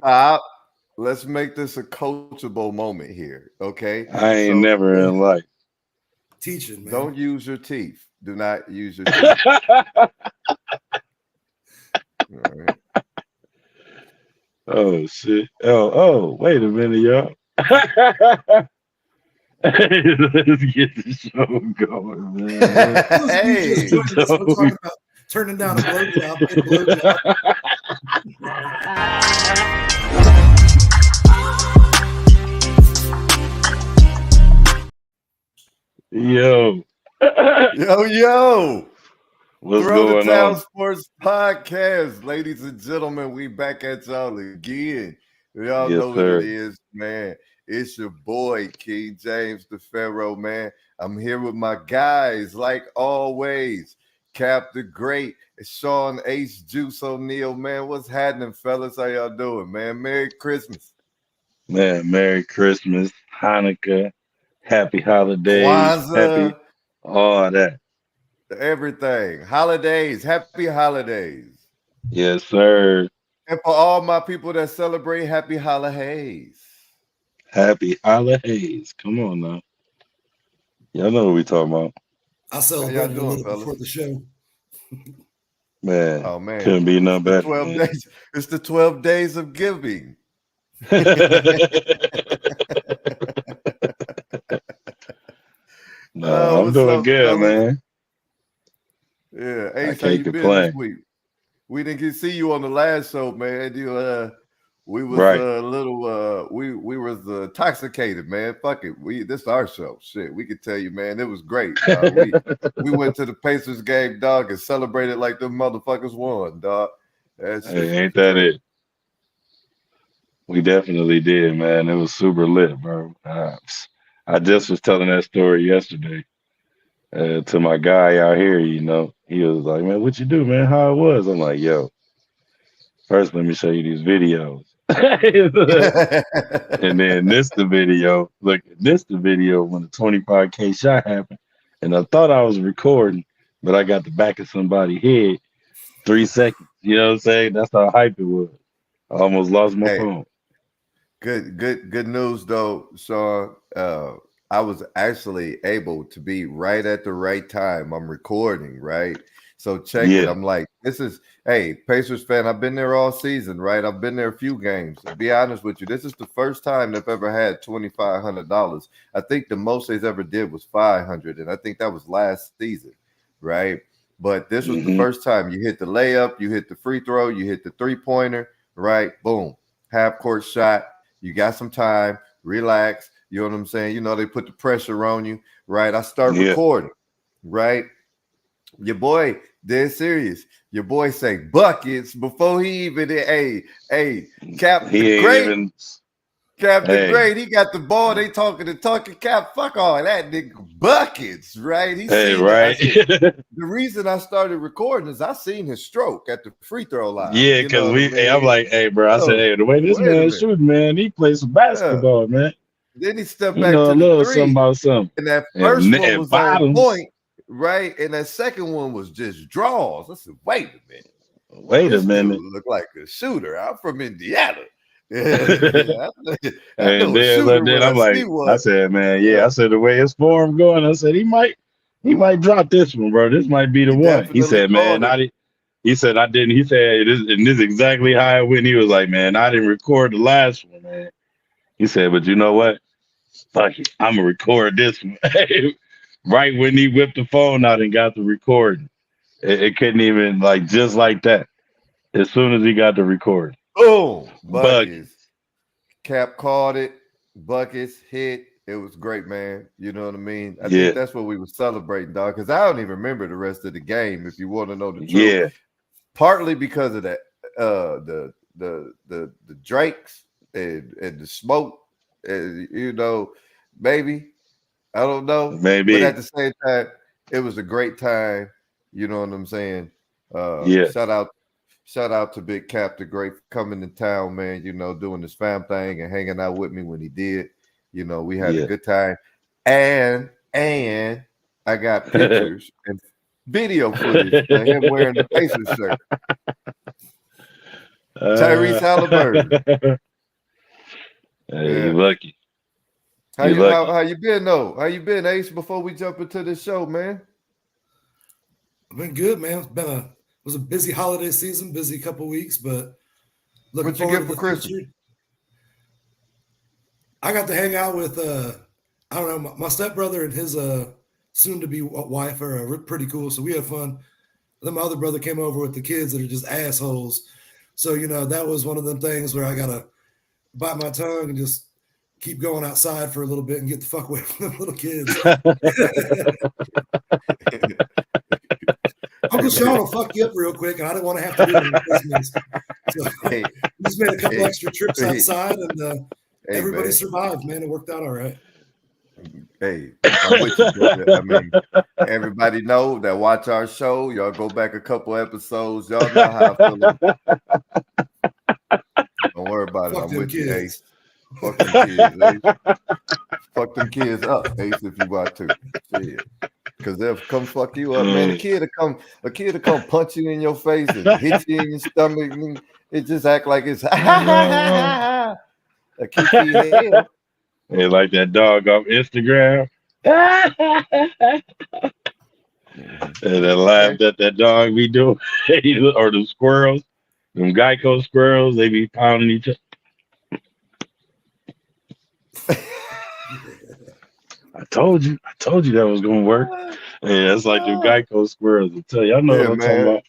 Uh, let's make this a coachable moment here, okay? I ain't So never in life. Teaching, man. don't use your teeth. Do not use your teeth. All right. Oh shit. Wait a minute, y'all. Let's get the show going, man. Those of you just Hey, joining us, we're talking about turning down a blowjob, getting a blowjob. Yo. yo. What's Throw the going Town on? Sports Podcast, ladies and gentlemen. We back at y'all again. Y'all Yes, know what it sir. is, man. It's your boy, King James the Pharaoh, man. I'm here with my guys, like always. Cap the Great, Sean H. Juice O'Neal, man. What's happening, fellas? How y'all doing, man? Merry Christmas. Man, Merry Christmas, Hanukkah, Happy Holidays, Kwanzaa, Happy all that. everything. Holidays, happy holidays. Yes, sir. And for all my people that celebrate, happy holidays. Happy Holidays. Come on now. Y'all know what we talking about. I How y'all celebrated a doing, little fellas? before the show. Man, Oh man, couldn't be it's none the better, 12 man. days. It's the 12 days of giving. No, Oh, I'm what's doing up, good, fellas? man. Yeah, I Ace, how can't you been this complain. week? We didn't get to see you on the last show, man. We was Right. a little we was intoxicated, man. Fuck it. This is our show. Shit, we could tell you, man, it was great, dog. We went to the Pacers game, dog, and celebrated like them motherfuckers won, dog. That shit Hey, was ain't that crazy. it? We definitely did, man. It was super lit, bro. I just was telling that story yesterday to my guy out here. He was like, "Man, what you do, man? How it was?" I'm like, "Yo, first let me show you these videos." And then this the video. Look, this the video when the 25K shot happened, and I thought I was recording, but I got the back of somebody's head 3 seconds. You know what I'm saying? That's how hype it was. I almost lost my Hey, phone. good news though, Sean. I was actually able to be right at the right time. I'm recording, right? So check it. Yeah. I'm like, this is hey, Pacers fan. I've been there all season, right? I've been there a few games. To be honest with you, this is the first time they've ever had $2,500. I think the most they've ever did was 500, and I think that was last season, right? But this was the Hmm. first time you hit the layup, you hit the free throw, you hit the 3-pointer, right? Boom, half court shot. You got some time, relax. You know what I'm saying? You know, they put the pressure on you, right? I start Yeah. recording, right? Your boy, dead serious. Your boy say buckets before he even, hey, Cap the He ain't Great, even. Cap the Hey, Great. He got the ball. They talking Cap. Fuck all that, nigga. Buckets, right? He hey, seen it. I right? said, the reason I started recording is I seen his stroke at the free throw line. Yeah, You know because what I hey, I'm mean? like, hey, bro. I said, Oh, hey, the way this wait a man minute. shooting, man, he plays some Yeah. basketball, man. Then he stepped You back know, a to the little something three, about something. and that first And, one and was on bottoms. point, right? And that second one was just draws. I said, wait a minute. Wait a This dude minute. looked like a shooter. I'm from Indiana. Yeah, I And know a then, but shooter then when I I'm see like, I one. said, man, yeah. Yeah, I said the way his form going, I said he might drop this one, bro. This might be the he one. He definitely said, man, called it. He said I didn't. He said and this is exactly how it went. He was like, man, I didn't record the last one, man. He said, but you know what? Fuck it, I'm gonna record this one. Right when he whipped the phone out and got the recording, it couldn't even just like that. As soon as he got the record, Boom, buckets. buckets. Cap called it. Buckets hit. It was great, man. You know what I mean? I think Yeah, that's what we were celebrating, dog. Because I don't even remember the rest of the game. If you want to know the truth, yeah, partly because of that, the Drakes and the smoke, you know, maybe I don't know, but at maybe. the same time, it was a great time. You know what I'm saying? Yeah, Shout out to Big Cap the Great for coming to town, man. You know, doing his fam thing and hanging out with me when he did. You know, we had a yeah. good time, and I got pictures and video footage of him wearing the Pacers shirt. Tyrese Halliburton. Hey, Yeah. you lucky. How You you lucky. how you been though? How you been, Ace? Before we jump into this show, man. I've been good, man. It was a busy holiday season, busy couple weeks, but looking What you forward get to for the Christmas? future. I got to hang out with I don't know, my stepbrother and his soon to be wife are pretty cool. So we had fun. Then my other brother came over with the kids that are just assholes. So, that was one of them things where I gotta bite my tongue and just keep going outside for a little bit and get the fuck away from the little kids. Uncle Sean will fuck you up real quick, and I didn't want to have to do it on Christmas. So Hey, we just made a couple hey, extra trips hey, outside, and hey, everybody man. survived, man. It worked out all right. Hey, I'm with you, brother. I mean, everybody know that watch our show. Y'all go back a couple episodes. Y'all know how I feel. Don't worry about it. Fuck I'm them with you, kids. Ace. Fuck them kids, Ace. Fuck them kids up, Ace, if you want to. Shit. Because they'll come fuck you up, man. A kid will come punch you in your face and hit you in your stomach. And it just act like it's a kiki hell. Hey, like that dog off Instagram. And that laugh Okay. that dog be doing, or the squirrels, them Geico squirrels, they be pounding each other. I told you that was gonna work. Yeah, it's like them Geico squirrels. I tell you, I know what Yeah, I'm talking man.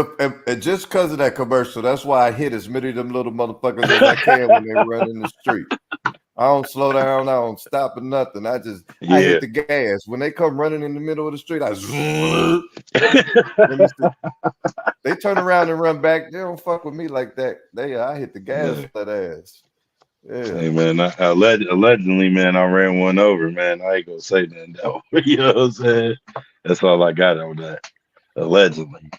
about. And just because of that commercial, that's why I hit as many of them little motherfuckers as I can when they run in the street. I don't slow down. I don't stop or nothing. I Yeah. hit the gas. When they come running in the middle of the street, they turn around and run back. They don't fuck with me like that. I hit the gas Yeah. for that ass. Yeah. Hey man, allegedly, man, I ran one over, man. I ain't gonna say nothing though. You know what I'm saying? That's all I got on that. Allegedly.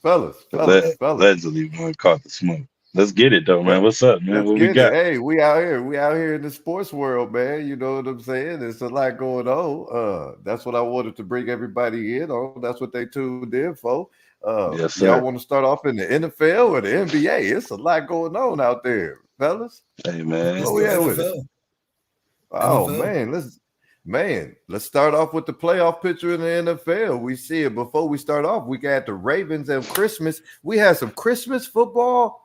fellas. Allegedly, one caught the smoke. Let's get it though, man. Well, What's up, man? let's What we get it. got? Hey, we out here. We out here in the sports world, man. You know what I'm saying? There's a lot going on. That's what I wanted to bring everybody in on. That's what they tuned in for. Yes, Y'all sir. want to start off in the NFL or the NBA? It's a lot going on out there, fellas. Hey man. Let's Where go we at with it? NFL. Oh NFL. let's start off with the playoff picture in the NFL. We see it before we start off. We got the Ravens and Christmas. We had some Christmas football.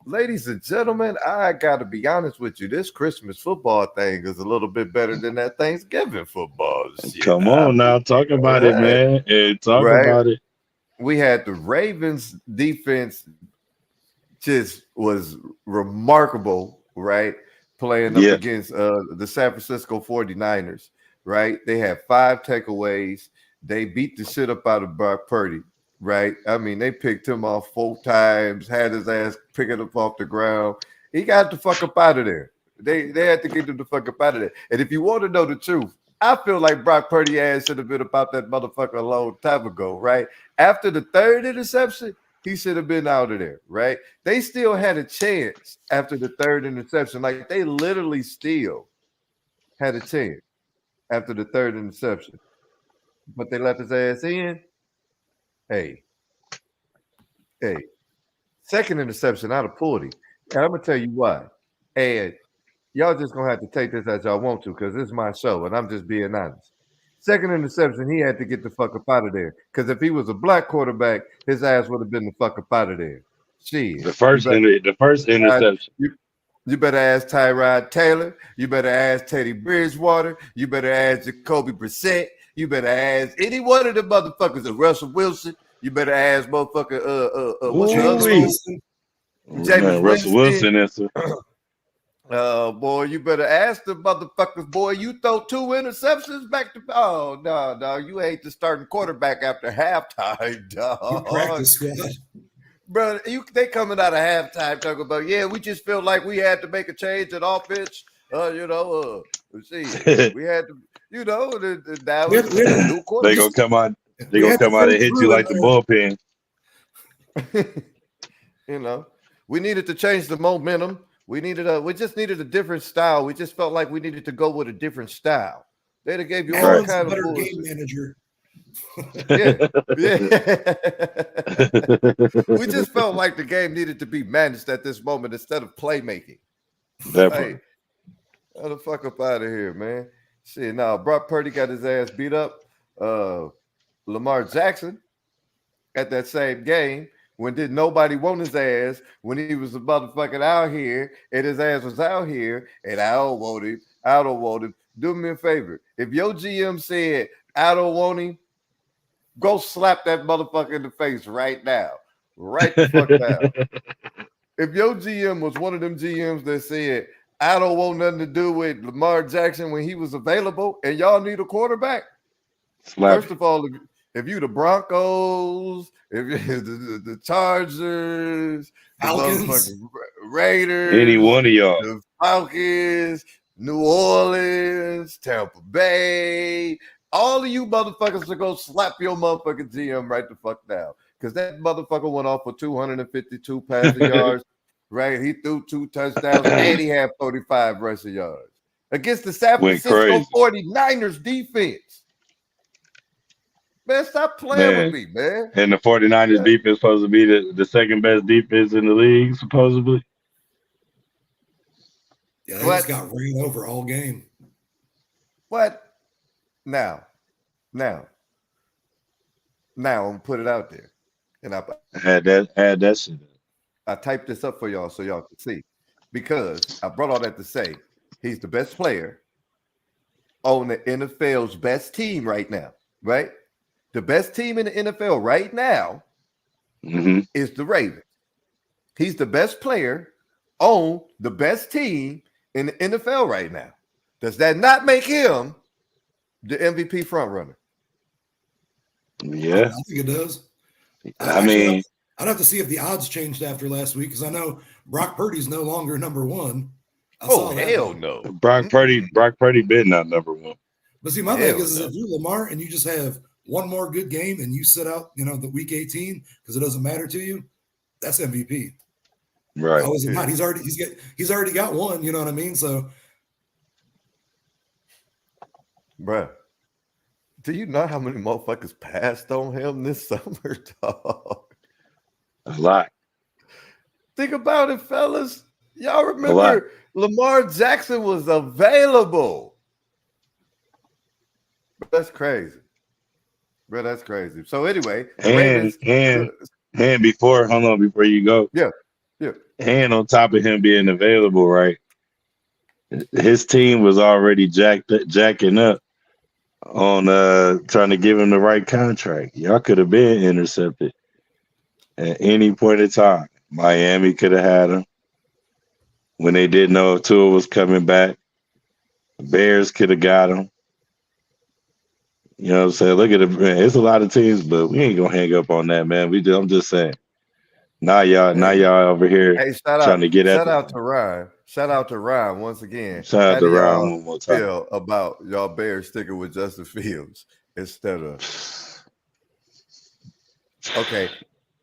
Ladies and gentlemen, I got to be honest with you. This Christmas football thing is a little bit better than that Thanksgiving football shit. Come on now, talk about it, man. Hey, talk Right. about it. We had the Ravens defense just was remarkable, right? Playing up Yeah. against the San Francisco 49ers, right? They had 5 takeaways. They beat the shit up out of Brock Purdy, right? I mean, they picked him off 4 times, had his ass picking up off the ground. He got the fuck up out of there. They had to get him the fuck up out of there. And if you want to know the truth, I feel like Brock Purdy ass should have been about that motherfucker a long time ago, right? After the 3rd interception, he should have been out of there, right? They still had a chance after the 3rd interception. Like they literally still had a chance after the 3rd interception. But they left his ass in. Hey, hey. 2nd interception out of 40. And I'm gonna tell you why. And y'all just gonna have to take this as y'all want to, because this is my show, and I'm just being honest. 2nd interception, he had to get the fuck up out of there. Because if he was a black quarterback, his ass would have been the fuck up out of there. Shit. The first interception. You better ask Tyrod Taylor. You better ask Teddy Bridgewater. You better ask Jacoby Brissett. You better ask any one of the motherfuckers. Russell Wilson. You better ask motherfucker. What's the other Ooh-wee. one? Jameis Russell Winston. Wilson answer. Boy, you better ask the motherfuckers. Boy, you throw 2 interceptions back to. Oh no, you ain't the starting quarterback after halftime, dog. Practice squad. Bro, they coming out of halftime talking about, yeah, we just felt like we had to make a change at offense. We had to, that was a new They quarterback. gonna come out. They gonna come out and hit you like the bullpen. We needed to change the momentum. We just needed a different style. We just felt like we needed to go with a different style. They'd have gave you all Allen's kind a better of game manager. Yeah. We just felt like the game needed to be managed at this moment instead of playmaking. That Hey, part. get the fuck up out of here, man. Shit, now Brock Purdy got his ass beat up. Lamar Jackson at that same game when did nobody want his ass when he was a motherfucking out here and his ass was out here and I don't want him. I don't want him. Do me a favor. If your GM said I don't want him, go slap that motherfucker in the face right now. Right the fuck now. If your GM was one of them GMs that said, I don't want nothing to do with Lamar Jackson when he was available and y'all need a quarterback, Slap first of all, if you the Broncos, if you the Chargers, the Falcons. motherfucking any Raiders, one of y'all. the Falcons, New Orleans, Tampa Bay, all of you motherfuckers to go slap your motherfucking GM right the fuck down. Because that motherfucker went off for 252 passing yards, right? He threw 2 touchdowns and he had 45 rushing yards against the San Went Francisco crazy. 49ers defense. Man, stop playing with Man. me, man. And the 49ers defense supposed to be the second best defense in the league, supposedly. Yeah, they just got ran over all game. What? Now, I'm gonna put it out there. And I had that shit. I typed this up for y'all so y'all can see. Because I brought all that to say he's the best player on the NFL's best team right now, right? The best team in the NFL right now is the Ravens. He's the best player on the best team in the NFL right now. Does that not make him the MVP frontrunner? Yeah. I think it does. I mean, I'd have to see if the odds changed after last week because I know Brock Purdy's no longer number one. Hell no. Brock Purdy been not number one. But see, my thing is if you Lamar and you just have one more good game and you sit out, the week 18 because it doesn't matter to you, that's MVP. Right. How is it not? He's already got one, you know what I mean? So bruh, do you know how many motherfuckers passed on him this summer, dog? A lot. Think about it, fellas. Y'all remember Lamar Jackson was available. That's crazy. Bro, that's crazy. So anyway, and before you go. Yeah. And on top of him being available, right? His team was already jacking up on trying to give him the right contract. Y'all could have been intercepted at any point in time. Miami could have had him when they didn't know if Tua was coming back. The Bears could have got him. You know what I'm saying? Look at it. It's a lot of teams, but we ain't gonna hang up on that, man. I'm just saying. Now y'all over here trying to get at shout out to Ryan. Shout out to Ryan once again. Shout out to Ryan one more time. Feel about y'all Bears sticking with Justin Fields instead of okay.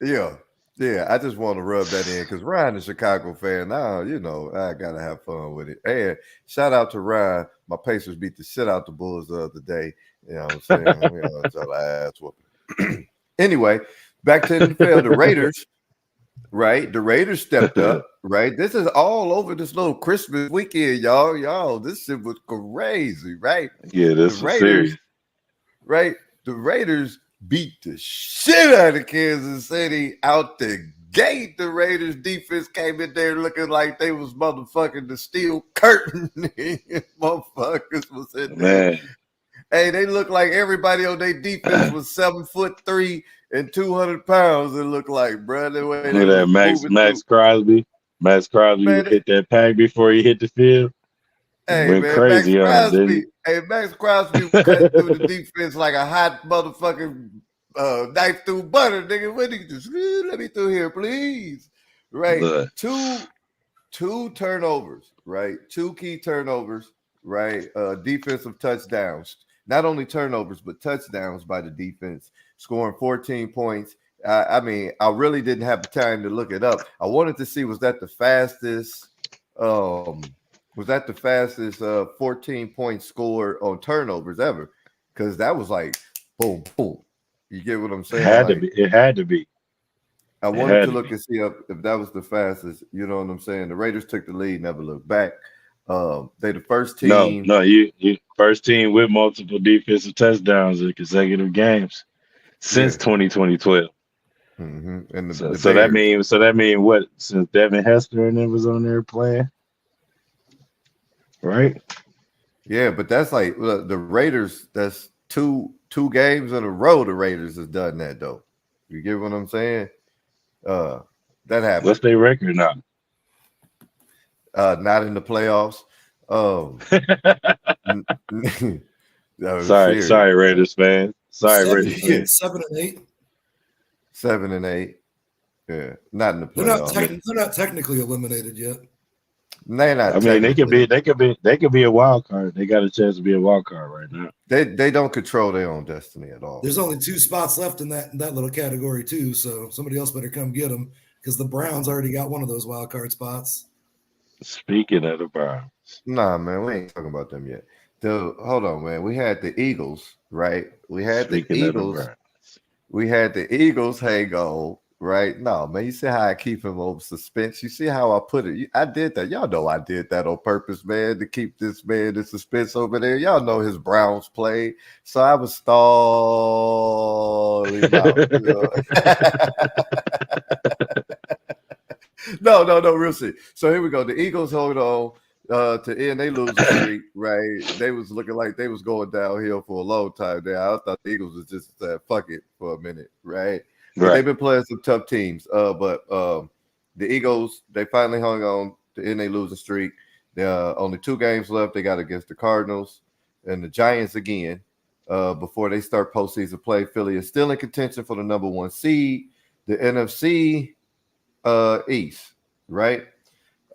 Yeah, I just want to rub that in because Ryan is a Chicago fan. Now, I gotta have fun with it. And shout out to Ryan. My Pacers beat the shit out the Bulls the other day. You know what I'm saying? It's all ass whooping. Anyway, back to the NFL. The Raiders, right? The Raiders stepped up, right? This is all over this little Christmas weekend, y'all. Y'all, this shit was crazy, right? Yeah, this was serious. Right? The Raiders beat the shit out of Kansas City out the gate. The Raiders defense came in there looking like they was motherfucking the steel curtain. Motherfuckers was in there. Man. Hey, they look like everybody on their defense was 7'3" and 200 pounds. It looked like, bro. Look at that Max Crosby. Max Crosby hit that pack before he hit the field. Hey, went man, crazy Max Crosby cut through the defense like a hot motherfucking knife through butter, nigga. What did you let me through here, please? Right. Look. Two turnovers, right? 2 key turnovers, right? Defensive touchdowns. Not only turnovers, but touchdowns by the defense, scoring 14 points. I mean, I really didn't have the time to look it up. I wanted to see was that the fastest 14 point score on turnovers ever? Because that was like boom, boom. You get what I'm It saying? had to Like, be. It had to be. I It wanted had to to look be. and see if that was the fastest. You know what I'm saying? The Raiders took the lead, never looked back. They the first No, team. no, you first team with multiple defensive touchdowns in consecutive games Yeah. since 2012. And So the so that Bears. means so that mean what? Since Devin Hester and them was on there playing, right? Yeah, but that's like the Raiders. That's two games in a row. The Raiders has done that though. You get what I'm saying? Uh, that happened. What's their record now? Not in the playoffs. Um, oh Sorry, shit. sorry, Raiders fans. Sorry, Raiders Yeah, fans. 7-8. 7-8. Yeah, not in the They're not I playoffs. mean, they're not technically eliminated yet. They're I not mean, technically. they could be a wild card. They got a chance to be a wild card right now. They don't control their own destiny at all. There's only 2 spots left in that little category too, so somebody else better come get them because the Browns already got one of those wild card spots. Speaking of the Browns, Nah, man, we ain't talking about them yet. Hold on, man. We had the Eagles, right? We had the speaking of the Eagles. Browns, We had the Eagles hang on, right? No, man. You see how I keep him on suspense? You see how I put it? I did that. Y'all know I did that on purpose, man, to keep this man in suspense over there. Y'all know his Browns play, so I was stalling him out. You know? No, real shit. So here we go. The Eagles hold on to end they losing streak, right? They was looking like they was going downhill for a long time there. I thought the Eagles was just fuck it for a minute, right? But they've right? been playing some tough teams. But the Eagles, they finally hung on to end they losing streak. Only 2 games left. They got against the Cardinals and the Giants again. Before they start postseason play, Philly is still in contention for the number 1 seed. The NFC East, right?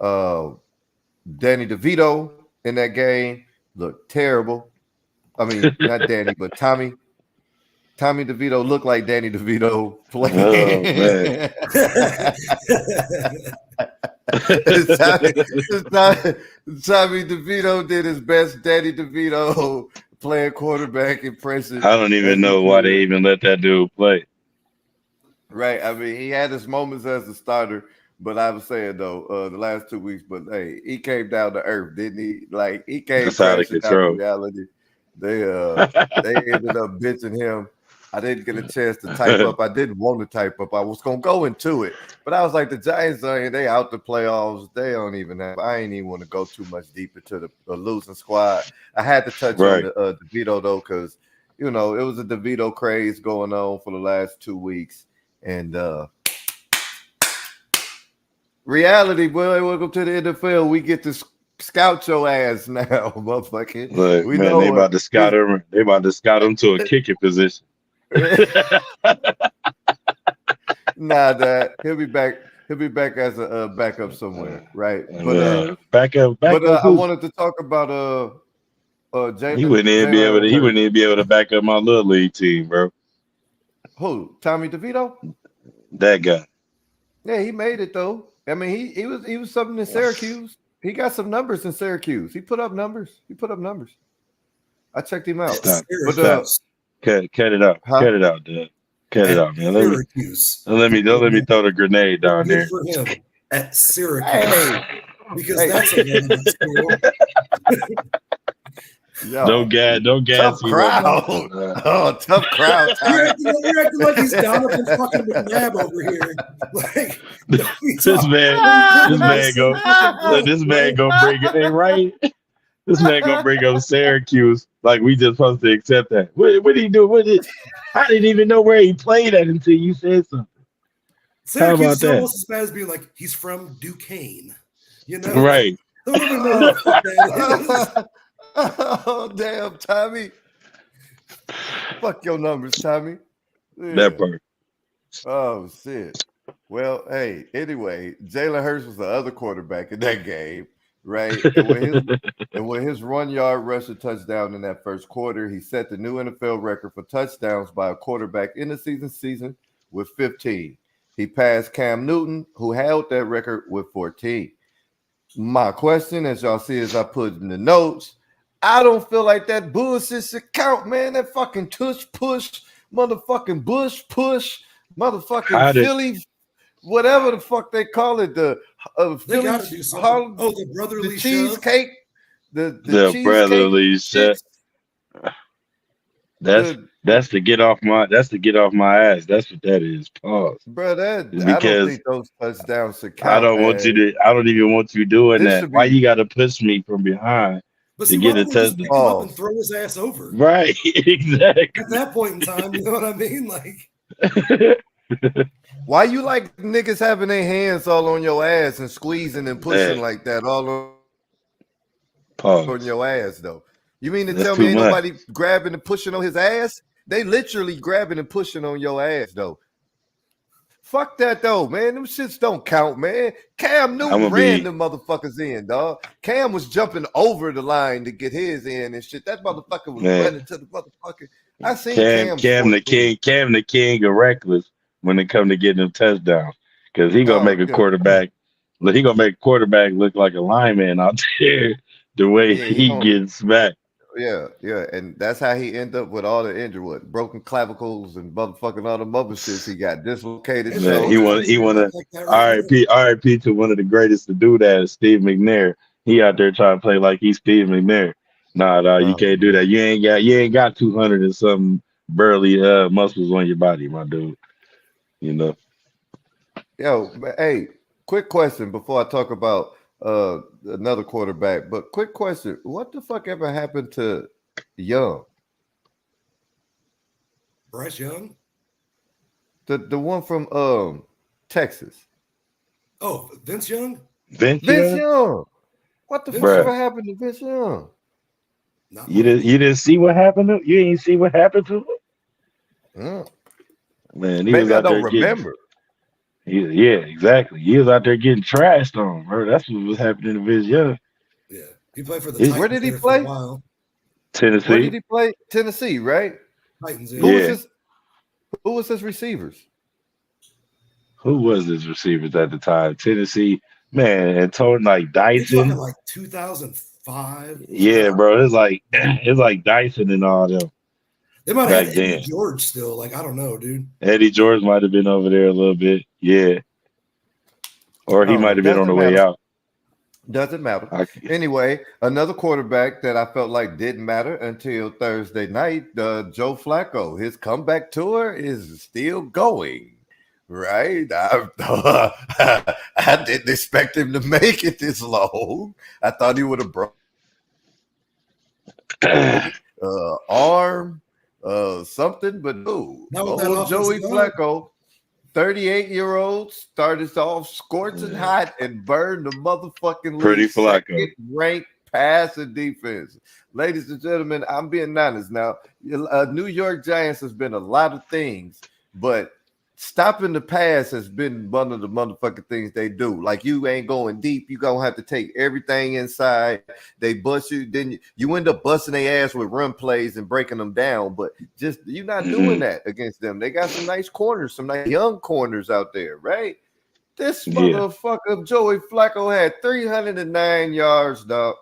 Danny DeVito in that game looked terrible. I mean, not Danny, but Tommy. Tommy DeVito looked like Danny DeVito Oh man. playing. Tommy DeVito did his best Danny DeVito playing quarterback impression I don't as even he know why they could. even let that dude play. Right. I mean, he had his moments as a starter, but I was saying though, the last 2 weeks, but hey, he came down to earth, didn't he? Like he came That's out of crashing down to control. reality. They ended up bitching him. I didn't get a chance to type up. I didn't want to type up. I was gonna go into it, but I was like, the Giants are they out the playoffs. They don't even have. I ain't even want to go too much deeper to the losing squad. I had to touch on Right. the DeVito though, because it was a DeVito craze going on for the last 2 weeks. And reality, boy, welcome to the NFL. We get to scout your ass now, motherfucker. Look, We man, they know about to scout him. They about to scout him to a kicking position. nah, that he'll be back. He'll be back as a backup somewhere, right? Back up, I who? wanted to talk about He wouldn't even be able to. Jalen He Hurts. wouldn't even be able to back up my little league team, bro. Who? Tommy DeVito? That guy. Yeah, he made it though. I mean, he was something in Syracuse. He got some numbers in Syracuse. He put up numbers. I checked him out. Stop. But Stop. Cut it out. huh? Cut it out, dude. Cut it At out, man. Syracuse. Don't let me throw the grenade down Good there. for him. At Syracuse. Hey, Because hey. that's a relevant school. Yo, Don't tough gas him up. crowd. Oh, tough crowd. You're Tommy. acting like he's down up in fucking McNabb over here. Like, This man gonna bring it in right. This man gonna bring up Syracuse like we just supposed to accept that. What did he do? I didn't even know where he played at until you said something. Syracuse How about is that? almost as bad as being like he's from Duquesne. You know, Right. I don't even know what that is. Oh, damn, Tommy. Fuck your numbers, Tommy. Yeah. That part. Oh, shit. Well, hey, anyway, Jalen Hurts was the other quarterback in that game, right? And with his 1 yard rushing touchdown in that first quarter, he set the new NFL record for touchdowns by a quarterback in the season with 15. He passed Cam Newton, who held that record with 14. My question, as y'all see, as I put in the notes, I don't feel like that bullshit should count, man. That fucking tush push, motherfucking bush push, motherfucking How did Philly, whatever the fuck they call it, the They Philly got to do something. Oh, the the brotherly shove. cheesecake, the the cheesecake brotherly shit? shits, That's the that's to get off my ass. That's what that is. Pause. bro. That It's I don't because think those touchdowns should I count don't want you as to. I don't even want you doing this that. should Why be you got to push me from behind But to see, why get a don't they just touchdown? pick him up and pause. throw his ass over? Right. At Exactly. that point in time, you know what I mean? Like, Why you like niggas having their hands all on your ass and squeezing and pushing Man, like that all on pause. your ass though? You mean to That's tell me too ain't much. nobody grabbing and pushing on his ass? They literally grabbing and pushing on your ass though. Fuck that though, man. Them shits don't count, man. Cam I'm Newton gonna ran be them motherfuckers in, dog. Cam was jumping over the line to get his in and shit. That motherfucker was running man. to the motherfucker. I seen Cam sports movie. Cam the king of reckless when it come to getting them touchdowns because he gonna make Oh, a good. quarterback. He gonna make a quarterback look like a lineman out there. The way Yeah, he he gonna gets smacked. yeah, and that's how he ended up with all the injury, what broken clavicles and motherfucking all the other shits he got, dislocated ain't there Man, other shoulders. guys he getting want up to like that right now? RIP to one of the greatest to do that is Steve McNair. He out there trying to play like he's Steve McNair. Nah, you Oh can't do man, that. You ain't got 200 and some burly muscles on your body, my dude. You know. hey, quick question before I talk about another quarterback, but quick question: what the fuck ever happened to Young, Bryce Young? the one from Texas, Oh, Vince Young? Vince Vince Young, Young? What the Vince fuck bruh. ever Young? happened to Vince Young? Not much. You didn't see what happened to you ain't see what happened to him? Mm, Man, he was maybe I out don't there getting remember. yeah, exactly. He was out there getting trashed on, bro. That's what was happening to Vince Young. Yeah. He played for the He, Where Titans did he there for a play? while. Where did Tennessee. he play? Tennessee, right? Titans, Who yeah. was Yeah. his Who was his receivers? Who was his receivers at the time? Tennessee, man, and told like We talking Dyson. like 2005, Yeah, 5. bro. It's like it's like Dyson and all them They might have back had Eddie then. George still. Like, I don't know, dude. Eddie George might have been over there a little bit. Yeah. Or he might Oh, have been on the doesn't way matter. out. Doesn't matter. I, Anyway, another quarterback that I felt like didn't matter until Thursday night, Joe Flacco. His comeback tour is still going. Right? I didn't expect him to make it this long. I thought he would have broke arm, something, but no. Not with that Old offensive Joey line. Flacco, 38-year-old, started off scorching yeah. hot and burned the motherfucking Pretty league Flacco. second ranked passing defense. Ladies and gentlemen, I'm being honest now. New York Giants has been a lot of things, but stopping the pass has been one of the motherfucking things they do. Like you ain't going deep, you gonna have to take everything inside. They bust you, then you end up busting their ass with run plays and breaking them down. But just you're not doing Hmm. that against them. They got some nice corners, some nice young corners out there, right? This Yeah. motherfucker Joey Flacco had 309 yards, dog,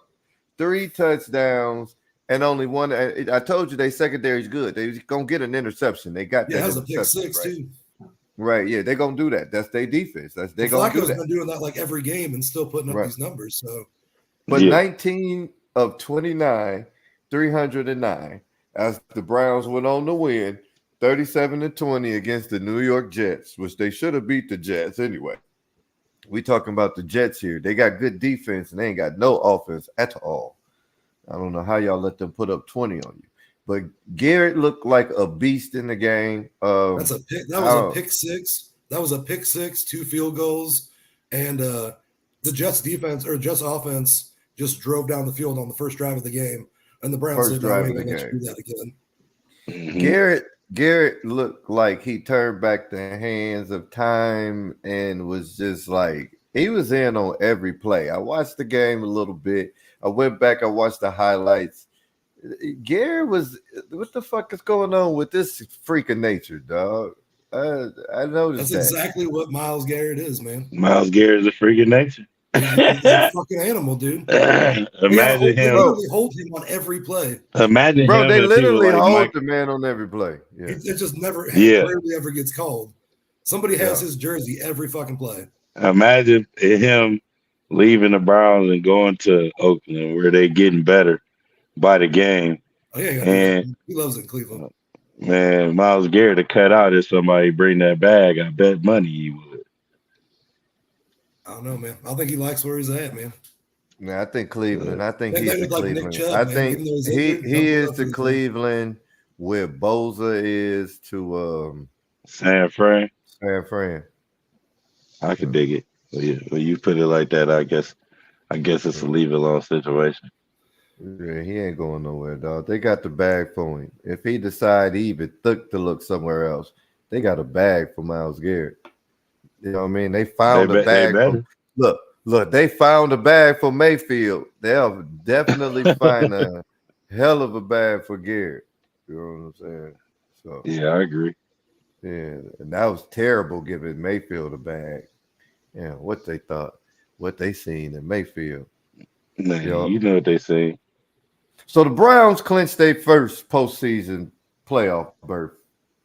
3 touchdowns, and only one. I told you they secondary's good. They gonna get an interception. They got Yeah, that that was a pick interception, six, right? too. Right, yeah, they're gonna do that. That's their defense. They're And gonna do Flacco's that. been doing that like every game and still putting up Right. these numbers. So, But Yeah. 19 of 29, 309, as the Browns went on to win 37-20 against the New York Jets, which they should have beat the Jets anyway. We talking about the Jets here. They got good defense and they ain't got no offense at all. I don't know how y'all let them put up 20 on you. But Garrett looked like a beast in the game. that's a pick. That I was a don't- pick six. That was a pick six, 2 field goals. And the Jets defense or Jets offense just drove down the field on the first drive of the game. And the Browns First said, no, drive we of ain't the going to let game. you do that again. Hmm. Garrett looked like he turned back the hands of time and was just like he was in on every play. I watched the game a little bit. I went back, I watched the highlights. Garrett was what the fuck is going on with this freak of nature, dog? I noticed That's that. exactly what Myles Garrett is, man. Miles Garrett's a freak of nature. He's a fucking animal, dude. Imagine They him. literally hold him on every play. Imagine Bro, him they and people literally like hold Mike. the man on every play. Yeah. It just never, Yeah. rarely ever gets called. Somebody has Yeah. his jersey every fucking play. Imagine him leaving the Browns and going to Oakland, where they getting better by the game. Oh, yeah, And he loves it in Cleveland. man, Myles Garrett to cut out if somebody bring that bag. I bet money he would. I don't know, man. I think he likes where he's at, man. No, I think Cleveland. I think They he's the would like Nick Cleveland. Chubb, I man. think Even though he's he injured, he is up the for his Cleveland where Boza is to San Fran, San Fran. I could dig it. When you put it like that, I guess it's a leave it alone situation. Yeah, he ain't going nowhere, dog. They got the bag for him. If he decide he even think to look somewhere else, they got a bag for Myles Garrett. You know what I mean? They found a They bag for better. look, they found a bag for Mayfield. They'll definitely find a hell of a bag for Garrett. You know what I'm saying? So Yeah, I agree. yeah, and that was terrible giving Mayfield a bag. Yeah, what they thought, what they seen in Mayfield. Man, You know? you know what they say. So the Browns clinched their first postseason playoff berth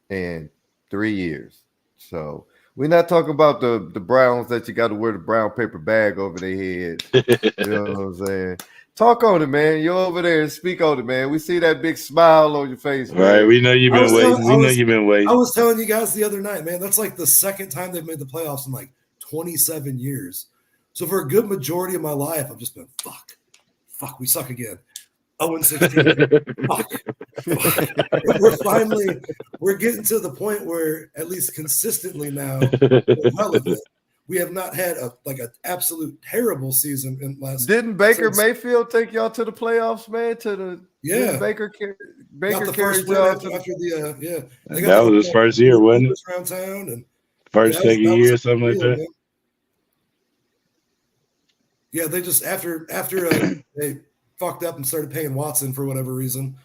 in 3 years. So we're not talking about the Browns that you got to wear the brown paper bag over their heads. You know what I'm saying? Talk on it, man. You're over there and speak on it, man. We see that big smile on your face, man. Right, we know you've been waiting. We know you've been I waiting. was telling you guys the other night, man, that's like the second time they've made the playoffs in like 27 years. So for a good majority of my life, I've just been, fuck, we suck again. 0-16. We're getting to the point where at least consistently now we're relevant. We have not had an absolute terrible season in last. Didn't Baker Mayfield take y'all to the playoffs, man? Baker got the first win after the They got that was his first year, wasn't it? Around town and second year, something like that. Man. Yeah, they just after they fucked up and started paying Watson for whatever reason.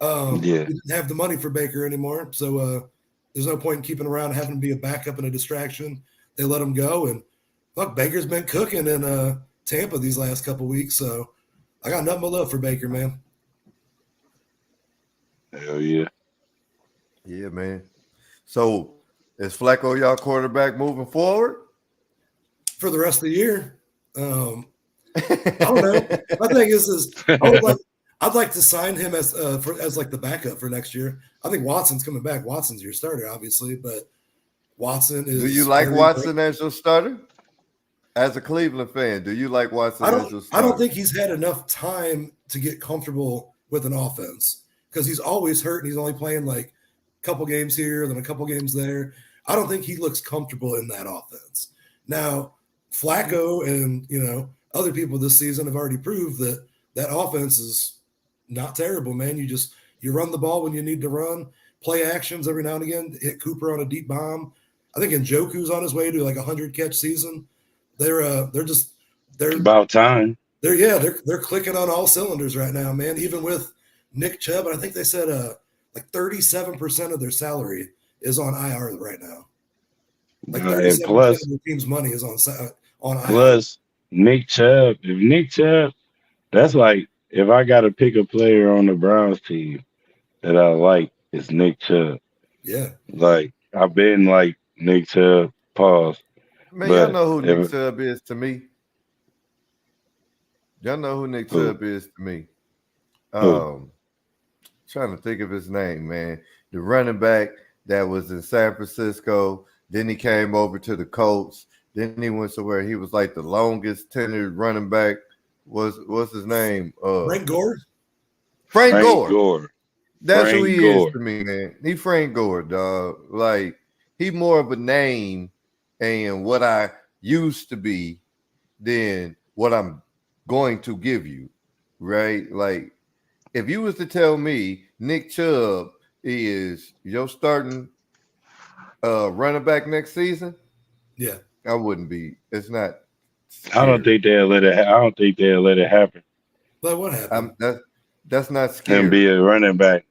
We didn't have the money for Baker anymore, so there's no point in keeping around having to be a backup and a distraction. They let him go, and fuck, Baker's been cooking in Tampa these last couple weeks, so I got nothing but love for Baker, man. Hell yeah. Yeah, man. So is Flacco y'all quarterback moving forward? For the rest of the year? I don't know. My thing is I'd like to sign him as like the backup for next year. I think Watson's coming back. Watson's your starter, obviously, but Watson is. Do you like Watson as your starter? As a Cleveland fan, do you like Watson as your starter? I don't think he's had enough time to get comfortable with an offense because he's always hurt and he's only playing like a couple games here, then a couple games there. I don't think he looks comfortable in that offense. Now, Flacco and other people this season have already proved that offense is not terrible, man. You run the ball when you need to run, play actions every now and again, hit Cooper on a deep bomb. I think Njoku's on his way to like a 100-catch season. They're about time. They're clicking on all cylinders right now, man. Even with Nick Chubb, and I think they said like 37% of their salary is on IR right now. Like 37% of the team's money is on IR. Plus Nick Chubb. If Nick Chubb, that's like if I got to pick a player on the Browns team that I like, it's Nick Chubb. Yeah. Like I've been like Nick Chubb. Pause. Man, y'all know who Nick Chubb is to me. Y'all know who Nick Chubb is to me. Trying to think of his name, man. The running back that was in San Francisco. Then he came over to the Colts. Then he went somewhere. He was like the longest tenured running back. What's his name? Frank Gore. Frank Gore. That's Frank who he Gore is to me, man. He Frank Gore, dog. Like he more of a name and what I used to be than what I'm going to give you, right? Like if you was to tell me Nick Chubb is your starting running back next season, yeah, I wouldn't be. It's not. Scary. I don't think they'll let it happen. But what happened? That's not scary. And be a running back.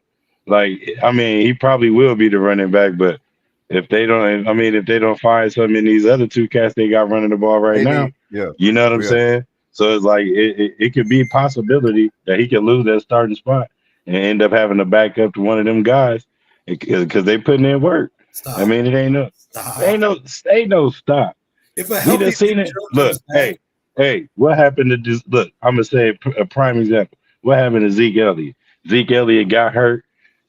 Like I mean, he probably will be the running back, but if they don't find something in these other two cats they got running the ball right now, Yeah. You know what I'm Yeah. saying? So it's like it could be a possibility that he could lose that starting spot and end up having to back up to one of them guys because they putting in work. I Stop. mean, it ain't no, Stop. ain't no stop. If a We healthy done Nick seen it. Chubb Look, comes back, hey, what happened to this? Look, I'm gonna say a prime example. What happened to Zeke Elliott? Zeke Elliott got hurt.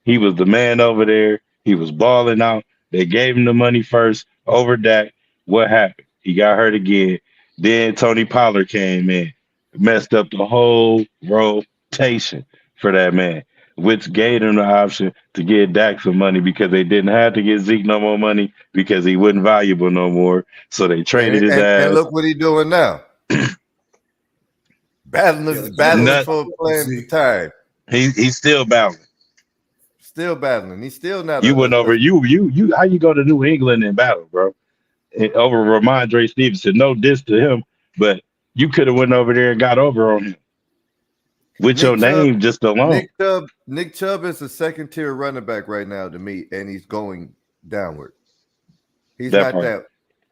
He was the man over there. He was balling out. They gave him the money first over Dak. What happened? He got hurt again. Then Tony Pollard came in, messed up the whole rotation for that man, which gave him the option to get Dak some money because they didn't have to get Zeke no more money because he wasn't valuable no more. So they traded his And ass. look what he's doing now. battling Nut. for playing time. He's still battling. Still battling. He's still not You went over you how you go to New England and battle, bro? And over Ramondre Stevenson. No diss to him, but you could have went over there and got over on him with Nick your Chubb, name just alone. Nick Chubb is a second tier running back right now to me, and he's going downward. He's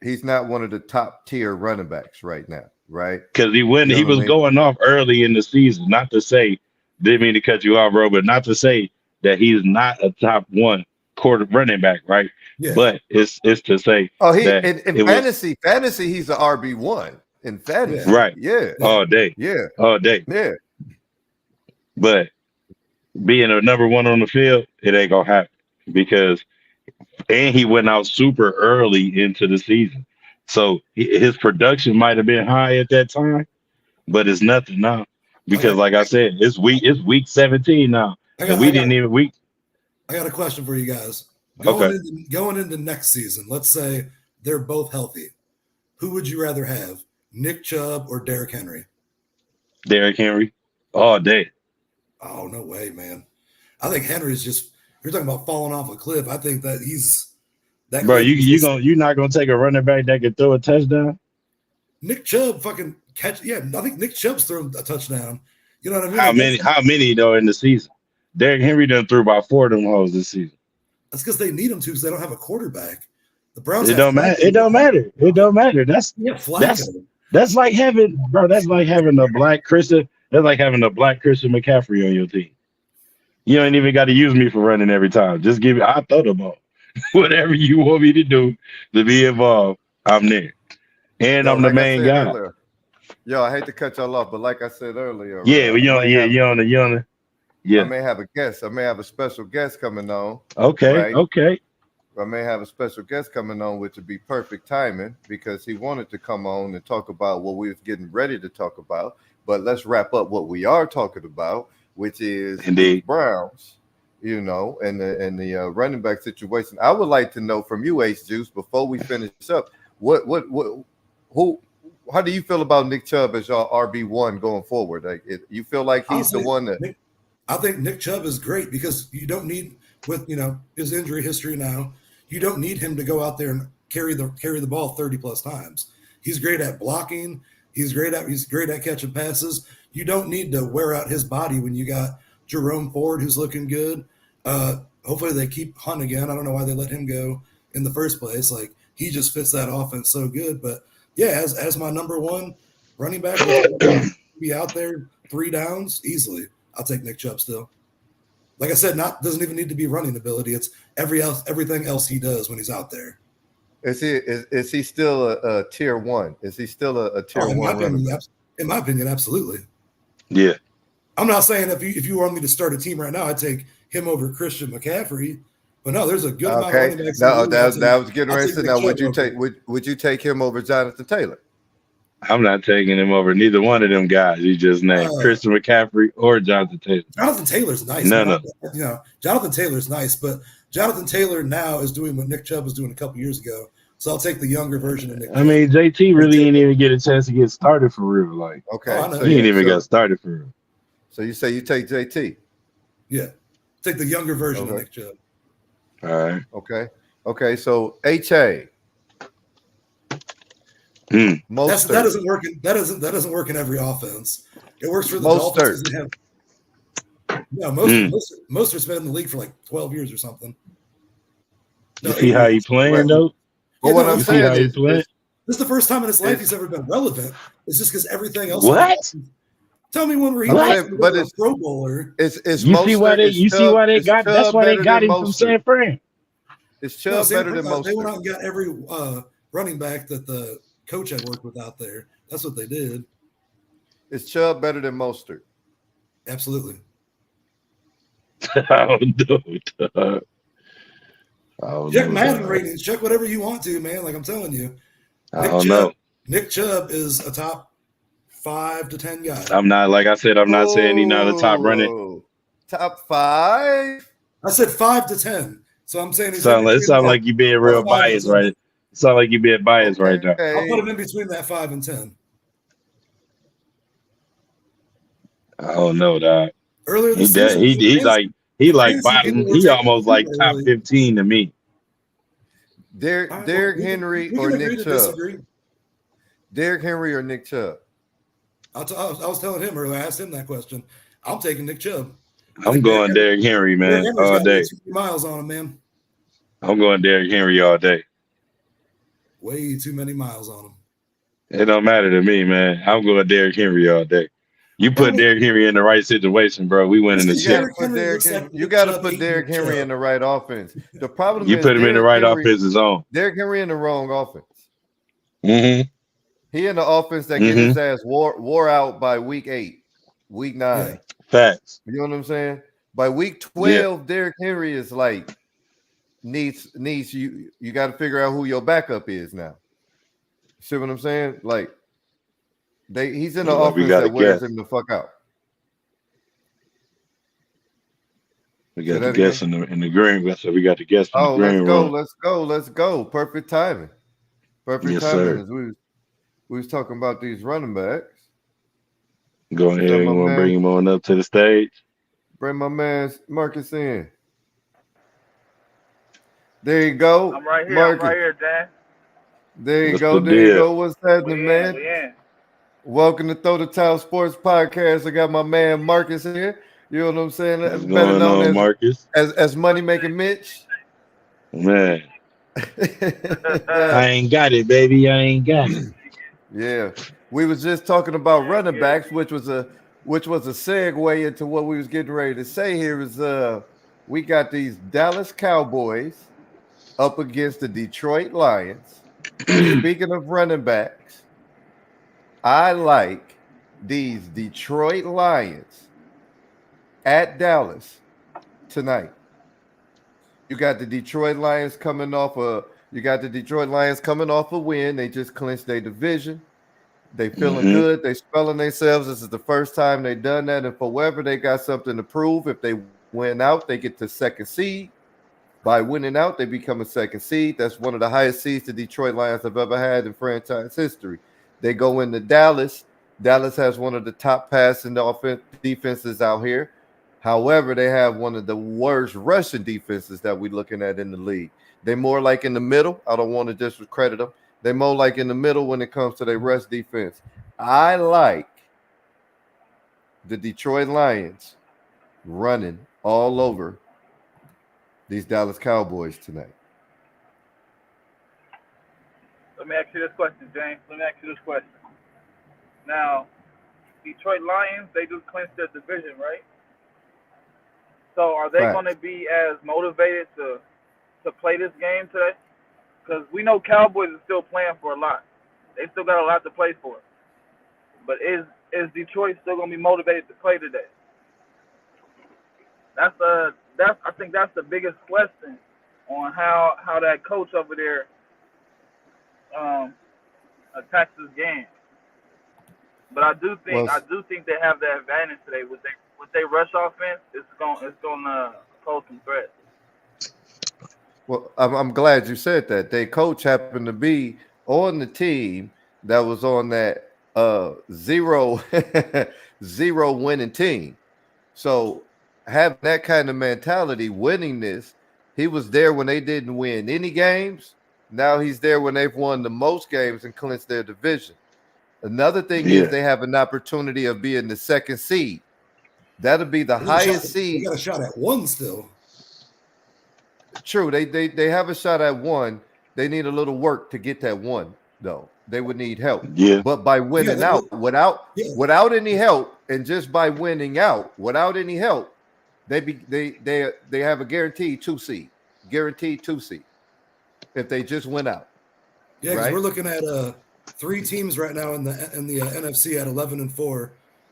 he's not one of the top tier running backs right now, right? Because he was going off early in the season. Not to say, didn't mean to cut you off, bro, but not to say that he's not a top one quarter running back, right? Yeah. But it's to say that in fantasy he's an RB1 in fantasy. Right. Yeah. All day. Yeah. All day. Yeah. But being a number one on the field, it ain't gonna happen because he went out super early into the season. So his production might have been high at that time, but it's nothing now. Because like I said, it's week 17 now. I got a question for you guys. Going into next season, let's say they're both healthy. Who would you rather have, Nick Chubb or Derrick Henry? Derrick Henry, all day. Oh, no way, man. I think Henry's just, you're talking about falling off a cliff. I think that he's that. Bro, you're not gonna take a running back that can throw a touchdown? Nick Chubb fucking catch. Yeah, I think Nick Chubb's thrown a touchdown. You know what I mean? How many though in the season? Derrick Henry done threw about 4 of them hoes this season. That's because they need him to, because they don't have a quarterback. The Browns. It don't matter. It don't matter. That's like having, bro. That's like having a black Christian. That's like having a black Christian McCaffrey on your team. You ain't even got to use me for running every time. Just give me. I throw the ball. Whatever you want me to do to be involved, I'm there, and I'm the main guy. Earlier, I hate to cut y'all off, but like I said earlier, yeah, yeah. I may have a guest. I may have a special guest coming on. Okay, right? Okay. I may have a special guest coming on, which would be perfect timing because he wanted to come on and talk about what we was getting ready to talk about. But let's wrap up what we are talking about, which is the Browns, and the running back situation. I would like to know from you, Ace Juice, before we finish up, how do you feel about Nick Chubb as your RB1 going forward? Like, you feel like he's the one that? I think Nick Chubb is great because you don't need, with his injury history now, you don't need him to go out there and carry the ball 30 plus times. He's great at blocking. He's great at catching passes. You don't need to wear out his body when you got Jerome Ford, who's looking good. Hopefully they keep Hunt again. I don't know why they let him go in the first place. Like, he just fits that offense so good. But yeah, as my number one running back, be out there 3 downs easily. I'll take Nick Chubb still. Like I said, doesn't even need to be running ability. It's everything else he does when he's out there. Is he still a tier 1? Is he still a tier 1 running back? In my opinion, absolutely. Yeah. I'm not saying if you want me to start a team right now, I'd take him over Christian McCaffrey. But no, there's a good amount of running backs. No, that was getting ready to say. Now, would you take him over Jonathan Taylor? I'm not taking him over neither one of them guys you just named, Christian McCaffrey or Jonathan Taylor. Jonathan Taylor's nice. No. Jonathan Taylor's nice, but Jonathan Taylor now is doing what Nick Chubb was doing a couple years ago. So I'll take the younger version of Nick Chubb. I mean, JT really didn't even get a chance to get started for real. Like, he didn't even get started for real. So you say you take JT? Yeah, take the younger version of Nick Chubb. All right. Okay. So HA. That doesn't work. That doesn't work in every offense. It works for the Dolphins. Mostert's been in the league for like 12 years or something. You see how he playing though? Well, what I'm saying is This is the first time in his life he's ever been relevant. It's just because everything else. What? Tell me when he was a Pro Bowler. It's you see why they got that's why they got him from San Fran. Is Chubb better than Mostert? They went out and got every running back that the coach had worked with out there. That's what they did. Is Chubb better than Mostert? Absolutely. I don't know. Check Madden ratings. Check whatever you want to, man. Like I'm telling you. I don't know. Nick Chubb is a top 5 to 10 guy. I'm not, like I said, I'm not saying he's not a top running. Top 5? I said 5 to 10. So I'm saying it sounds like you being real biased, right? It sounds like you being biased right now. I'll put him in between that 5 and 10. I don't know, dog. Earlier this season, he like bottom. He almost like top 15 to me. Derrick Henry or Nick Chubb? Derrick Henry or Nick Chubb? I was telling him earlier. I asked him that question. I'm taking Nick Chubb. I'm going Derrick Henry, man, all day. Miles on him, man. I'm going Derrick Henry all day. Way too many miles on him. It don't matter to me, man. I'm going Derrick Henry all day. You put Derrick Henry in the right situation, bro. We winning the shit. You got to put Derrick Henry in the right offense. The problem you is put him in the right offense is on. Derrick Henry in the wrong offense. Mm-hmm. He in the offense that get his ass wore out by week 8, week 9. Yeah. Facts. You know what I'm saying? By week 12, Derrick Henry is like needs you got to figure out who your backup is now. See what I'm saying? Like he's in the offense that wears him the fuck out. We got to guess in the green. So we got to guess. Let's go. Perfect timing. Perfect timing. Sir. We was talking about these running backs. Go ahead and bring him on up to the stage. Bring my man Marcus in. There you go. I'm right here. Marcus. I'm right here, Dan. There you go. What's happening, man? Welcome to Throw the Towel Sports Podcast. I got my man Marcus here. You know what I'm saying? What's better known as Marcus. As Money Making Mitch. Man. I ain't got it, baby. I ain't got it. Yeah. We was just talking about running backs, which was a segue into what we was getting ready to say here is we got these Dallas Cowboys up against the Detroit Lions. Speaking of running backs, I like these Detroit Lions at Dallas tonight. You got the Detroit Lions coming off a win. They just clinched their division. They feeling good. They spelling themselves. This is the first time they done that. And for whatever, they got something to prove. If they win out, they get to second seed. By winning out, they become a second seed. That's one of the highest seeds the Detroit Lions have ever had in franchise history. They go into Dallas. Dallas has one of the top passing defenses out here. However, they have one of the worst rushing defenses that we're looking at in the league. They're more like in the middle. I don't want to discredit them. They're more like in the middle when it comes to their rush defense. I like the Detroit Lions running all over these Dallas Cowboys tonight. Let me ask you this question, James. Now, Detroit Lions, they just clinched their division, right? So are they going to be as motivated to play this game today? Because we know Cowboys are still playing for a lot. They still got a lot to play for. But is Detroit still going to be motivated to play today? I think that's the biggest question on how that coach over there attacks this game. But I do think they have the advantage today with their rush offense. It's going to pose some threats. Well, I'm glad you said that. Their coach happened to be on the team that was on that zero winning team. So having that kind of mentality, winning this, he was there when they didn't win any games. Now he's there when they've won the most games and clinched their division. Another thing is they have an opportunity of being the second seed. That'll be the highest seed. They got a shot at 1 still. True, they have a shot at 1. They need a little work to get that 1. though. They would need help. Yeah, But by Yeah, winning out yeah, without any help, and just by winning out without any help, they have a guaranteed 2 seed. Guaranteed 2 seed if they just went out. yeah, because we're Right? looking at 3 teams right now in the NFC at 11-4.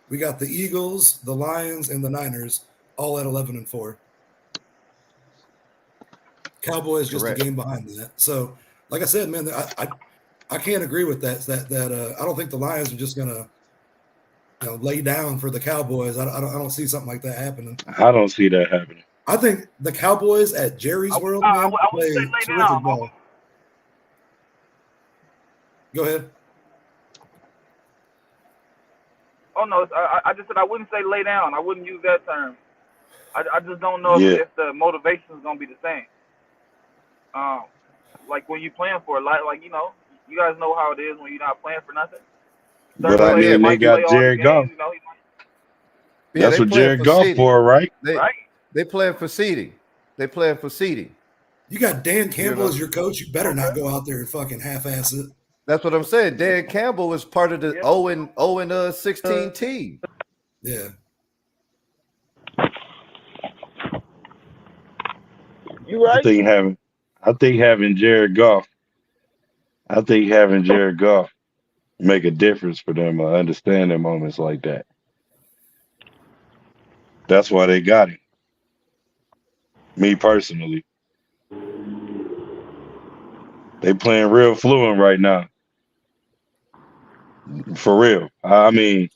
We got the Eagles, the Lions, and the Niners all at 11-4. Cowboys just a Correct. game behind that. So, like I said, man, I can't agree with that. That I don't think the Lions are just gonna lay down for the Cowboys. I don't see something like that happening. I don't see that happening. I think the Cowboys at Jerry's World, man, I play wouldn't say lay terrific down. ball. Go ahead. Oh no, I just said I wouldn't say lay down. I wouldn't use that term. I just don't know Yeah. if the motivation is gonna be the same. Like when you playing for it, like you guys know how it is when you're not playing for nothing. But Right, I yeah, mean, they might play got all the Jared games, Goff. Yeah, That's they what playing Jared for Goff seeding. for, right? They right? they playing for seeding. They playing for seeding. You got Dan Campbell know. as your coach. You better not go out there and fucking half-ass it. That's what I'm saying. Dan Campbell is part of the Yeah. 0-16 team. Yeah. You I right? think having Jared Goff make a difference for them. I understand in moments like that. That's why they got him. Me personally, they playing real fluent right now. For real. I mean,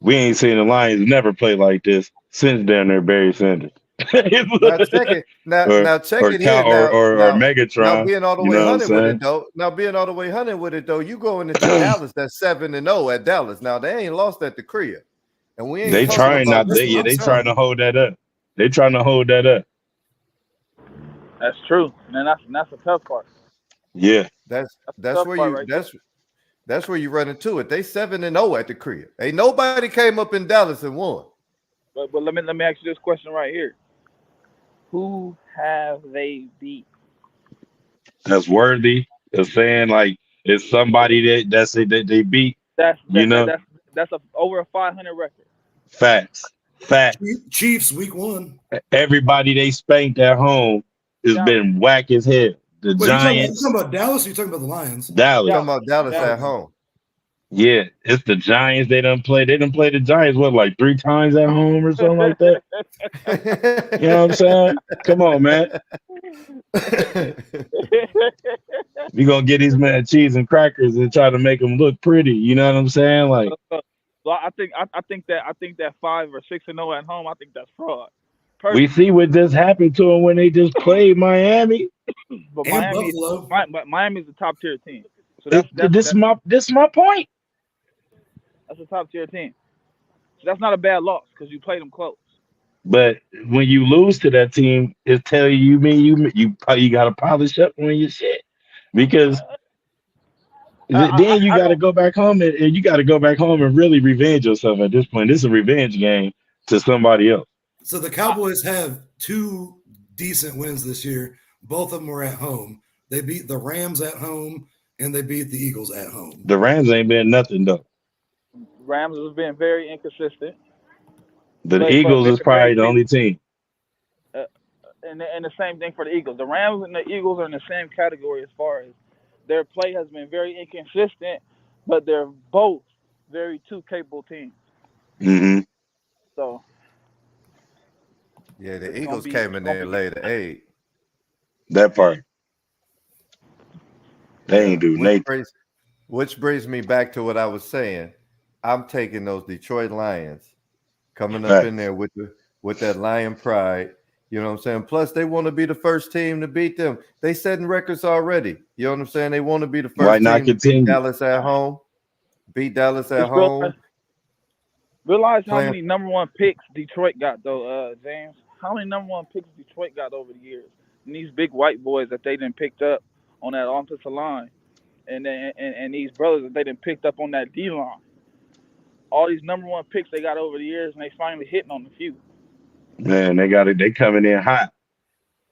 we ain't seen the Lions never play like this since down there Barry Sanders. Now check it. Now check or it here. Cal or Now Megatron. being all the You way know what I'm hunted with saying? it though. Now being all the way hunted with it though, you going into Dallas. That's 7-0 at Dallas. Now they ain't lost at the crib, and we ain't They talking trying about. not. That's what I'm They saying. trying to hold that up. They trying to hold that up. That's true, and that's the tough part. Yeah. That's the tough where part you right that's where you run into it. They 7-0 at the crib. Ain't nobody came up in Dallas and won. But let me ask you this question right here: who have they beat? That's worthy of saying like it's somebody that's it that they beat. That's You know, over a 500 record. facts. Chiefs week 1. Everybody they spanked at home has Dallas. been whack as hell. The Wait, you Giants, talking about Dallas or you talking about the Lions? Dallas. Talking about Dallas Dallas. at home. Yeah, it's the Giants. They done play. They done play the Giants what like 3 times at home or something like that. You know what I'm saying? Come on, man. We gonna get these man cheese and crackers and try to make them look pretty. You know what I'm saying? Like So I think that 5 or 6-0 at home. I think that's fraud. we see what just happened to them when they just played Miami. But And Buffalo. Miami's a top tier team. So This is my point. that's a top tier team. So that's not a bad loss because you played them close. But when you lose to that team, it tell you you got to polish up on your shit because then you got to go back home and you got to go back home and really revenge yourself at this point. This is a revenge game to somebody else. So the Cowboys have 2 decent wins this year. Both of them were at home. They beat the Rams at home and they beat the Eagles at home. The Rams ain't been nothing though. Rams has been very inconsistent. The Eagles is probably the only team. And the same thing for the Eagles. The Rams and the Eagles are in the same category as far as their play has been very inconsistent, but they're both very two capable teams. Mm-hmm. So Yeah, the Eagles came in there later. Hey, that part. They ain't do nothing. Which brings me back to what I was saying. I'm taking those Detroit Lions coming up in there with that Lion pride. You know what I'm saying? Plus, they want to be the first team to beat them. They setting records already. You know what I'm saying? They want to be the first team to beat Dallas at home. Beat Dallas at home. Realize how many number 1 picks Detroit got, though, James. How many number 1 picks Detroit got over the years? And these big white boys that they done picked up on that offensive line, and these brothers that they done picked up on that D line. All these number 1 picks they got over the years, and they finally hitting on the few. Man, they got it. They coming in hot.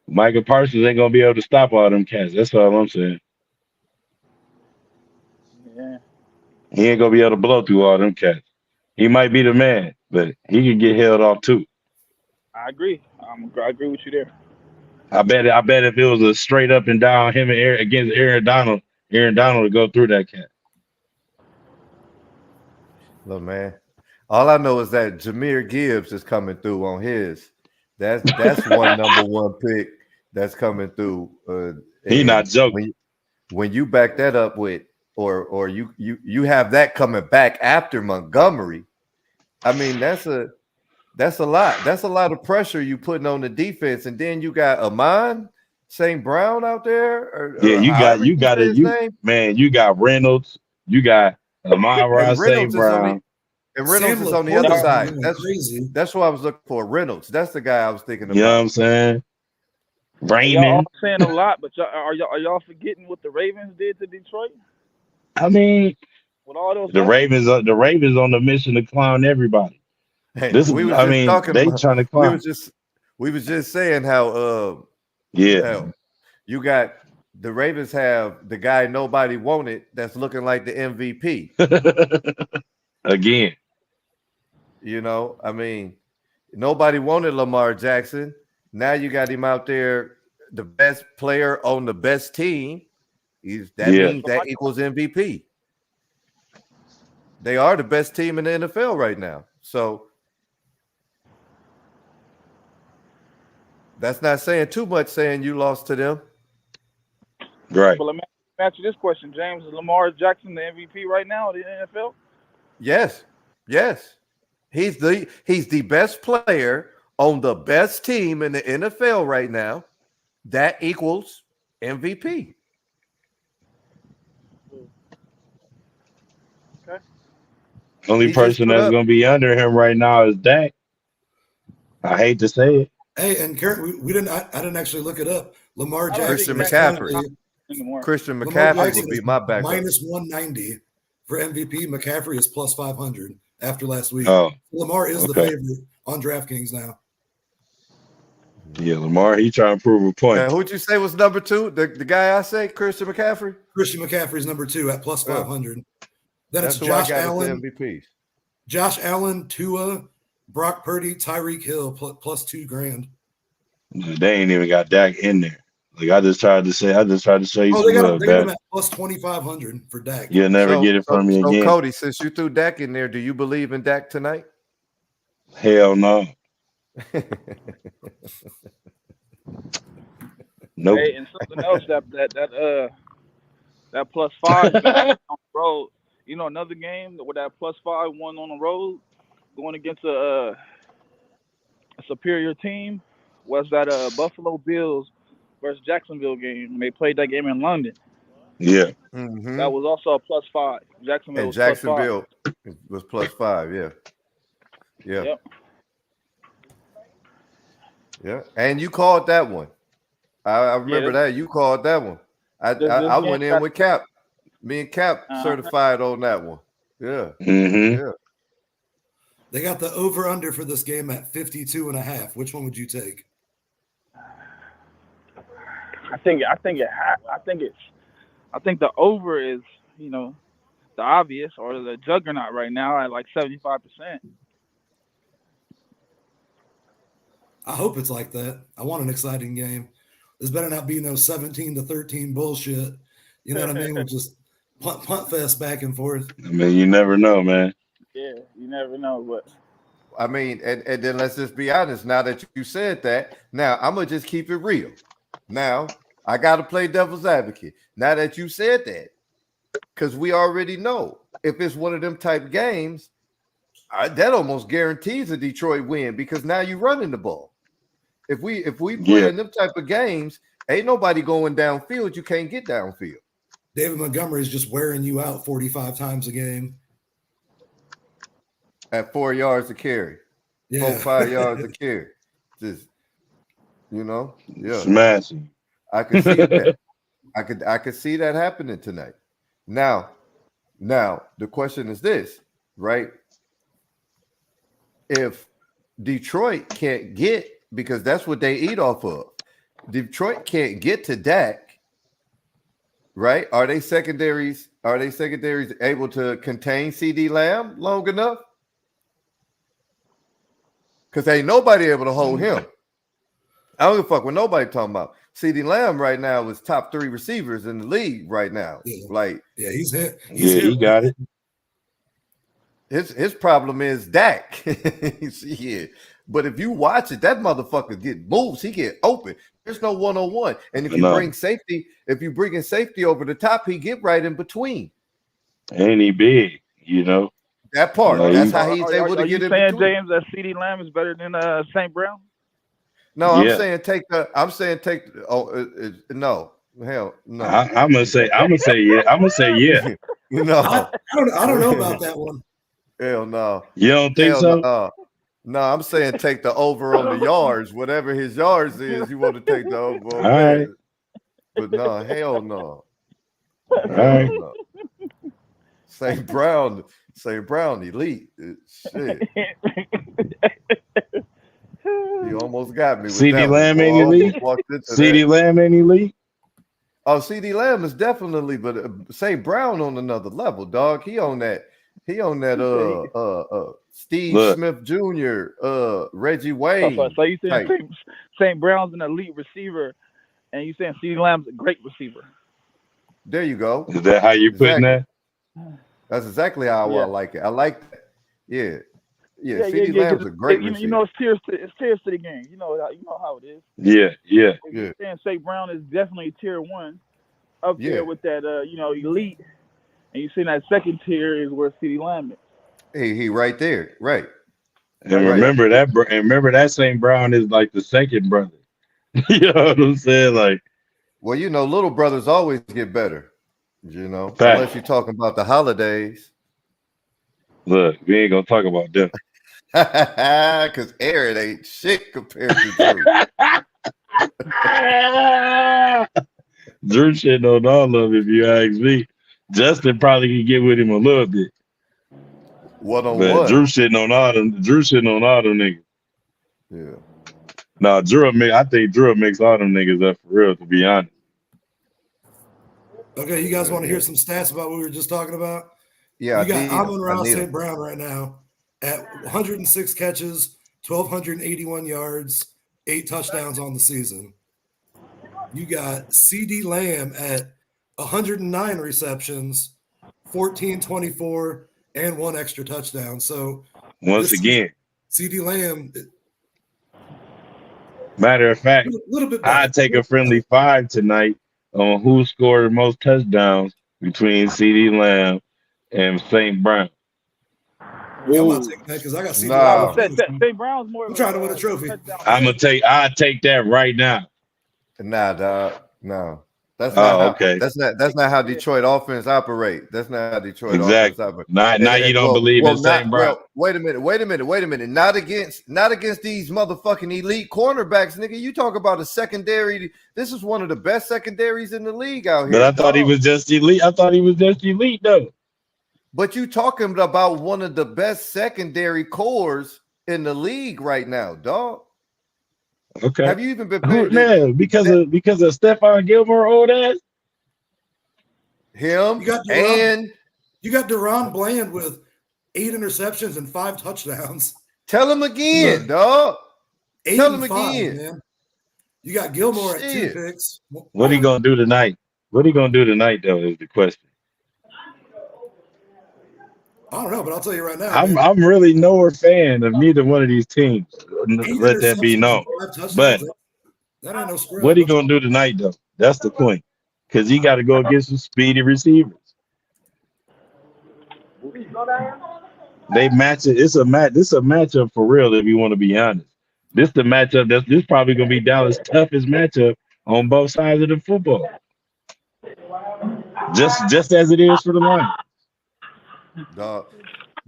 Michael Parsons ain't gonna be able to stop all them cats. That's all I'm saying. He ain't gonna be able to blow through all them cats. He might be the man, but he can get held off too. I agree. I agree with you there. I bet if it was a straight up and down him and Aaron, against Aaron Donald would go through that cat. Look, man. All I know is that Jahmyr Gibbs is coming through on his. That's one number one pick that's coming through. He not joking. When you back that up with, or you have that coming back after Montgomery. I mean, that's a lot. That's a lot of pressure you putting on the defense, and then you got Amon St. Brown out there. You got Reynolds, you got Amon St. Brown. And Reynolds is on the other side. That's what I was looking for. Reynolds. That's the guy I was thinking about. You know what I'm saying? Y'all all saying a lot, but are y'all forgetting what the Ravens did to Detroit? I mean, with all those the Ravens on the mission to clown everybody. Hey, they trying to clown. We was just saying how you got the Ravens have the guy nobody wanted that's looking like the MVP. Again. You know, I mean, nobody wanted Lamar Jackson. Now you got him out there, the best player on the best team. Means that equals MVP. They are the best team in the NFL right now. So that's not saying too much, saying you lost to them. Right. But let me ask you this question, James. Is Lamar Jackson the MVP right now in the NFL? Yes. He's the best player on the best team in the NFL right now. That equals MVP. Okay. Only person that's going to be under him right now is Dak. I hate to say it. Hey, and Kurt, we didn't. I didn't actually look it up. Lamar Jackson, Christian McCaffrey would be my backup. Minus 190 for MVP. McCaffrey is plus 500 after last week. Oh, Lamar is the favorite on DraftKings now. Yeah, Lamar, he trying to prove a point. Now, who'd you say was number two? The guy I say, Christian McCaffrey? Christian McCaffrey's number two at plus 500. Then that's it's Josh Allen. MVPs. Josh Allen, Tua, Brock Purdy, Tyreek Hill plus $2,000. They ain't even got Dak in there. Like I just tried to show you. They got him at plus 2,500 for Dak. You'll never get it from me again. Cody, since you threw Dak in there, do you believe in Dak tonight? Hell no. Nope. Hey, and something else that plus 5 on the road. You know, another game with that plus 5 won on the road, going against a superior team, was that Buffalo Bills versus Jacksonville game. They played that game in London. Yeah. Mm-hmm. That was also a plus 5. Jacksonville was plus 5. Yeah. Yep. Yeah, and you called that one. I remember that. You called that one. I went in with Cap. Me and Cap certified on that one. Yeah. Mm-hmm. Yeah. They got the over-under for this game at 52.5. Which one would you take? I think the over is, you know, the obvious or the juggernaut right now at like 75%. I hope it's like that. I want an exciting game. This better not be no 17-13 bullshit. You know what I mean? We'll just punt fest back and forth. I mean, you never know, man. Yeah, you never know. But I mean, and then let's just be honest. Now that you said that, now I'm gonna just keep it real. Now I gotta play devil's advocate. Now that you said that, because we already know if it's one of them type games, that almost guarantees a Detroit win because now you're running the ball. If we put in them type of games, ain't nobody going downfield. You can't get downfield. David Montgomery is just wearing you out 45 times a game. At 4 yards to carry. Yeah. 5 yards to carry. Just, you know, smashing. I could see that. I could see that happening tonight. Now the question is this, right? If Detroit can't get, because that's what they eat off of. Detroit can't get to Dak, right? Are they secondaries Are they secondaries able to contain CD Lamb long enough? Because ain't nobody able to hold him. I don't give a fuck what nobody talking about. CD Lamb right now is top 3 receivers in the league right now. Yeah. Like, yeah, he's hit. He got it. His problem is Dak. Yeah. But if you watch it, that motherfucker get moves. He get open. There's no 1-on-1. And if you bring safety, if you bring in safety over the top, he get right in between. And he big, you know. That part. That's how he's able to get in between. Are you saying, James, that CD Lamb is better than St. Brown? No, I'm saying take. No, hell no. I'm gonna say yeah. I'm gonna say yeah. No, I don't know about that one. Hell no. You don't think so? No, I'm saying take the over on the yards. Whatever his yards is, you want to take the over on that. Right. But no, hell no. All right. No. St. Brown, elite. Shit. You almost got me with CD Lamb ain't elite. CD Lamb ain't elite. Oh, CD Lamb is definitely, but St. Brown on another level, dog. He on that. Steve Smith Jr., Reggie Wayne. So you saying St. Brown's an elite receiver, and you saying CD Lamb's a great receiver? There you go. Is that how you putting that? That's exactly how I like it. I like that. Yeah. CD Lamb's a great receiver. You know, it's tiers to the game. You know how it is. Yeah. You're saying St. Brown is definitely tier 1 up there with that elite. And you see that second tier is where CD Lamb is. He right there, right. And remember that St. Brown is like the second brother. You know what I'm saying? Like, well, little brothers always get better. Unless you're talking about the holidays. Look, we ain't gonna talk about them. Because Aaron ain't shit compared to Drew. Drew shitting on all of it, if you ask me. Justin probably can get with him a little bit. One-on-one. Drew shitting on all them niggas. Yeah. No, I think Drew makes all them niggas up for real, to be honest. Okay, you guys want to hear some stats about what we were just talking about? Yeah. You got Amon-Ra St. Brown right now at 106 catches, 1,281 yards, 8 touchdowns on the season. You got CD Lamb at 109 receptions, 14-24, and 1 extra touchdown. So once again, CD Lamb. Matter of fact, I'd take a friendly 5 tonight on who scored the most touchdowns between CD Lamb and St. Brown. Yeah, I'm not taking that because I got CD Lamb. St. Brown's more. I'm trying to win a trophy. I'd take that right now. Nah, dog. No. That's not okay. That's not how Detroit offense operate. That's not how Detroit offense operate. Now you don't believe in St. Brown. Wait a minute. Not against these motherfucking elite cornerbacks, nigga. You talk about a secondary. This is one of the best secondaries in the league out here. But I thought he was just elite. Though. But you talking about one of the best secondary cores in the league right now, dog. Okay. Have you even been because of Stephon Gilmore old ass? Him you got Deron Bland with 8 interceptions and 5 touchdowns. Tell him again, dog. Tell him again. Man. You got Gilmore at 2 picks. What are you gonna do tonight? Though, is the question. I don't know, but I'll tell you right now. I'm really no fan of neither one of these teams. Let that be known. But that ain't no spread. What are you gonna do tonight, though? That's the point. Because he got to go against some speedy receivers. They match it. It's a match. This is a matchup for real. If you want to be honest, this the matchup. This probably gonna be Dallas' toughest matchup on both sides of the football. Just as it is for the Lions.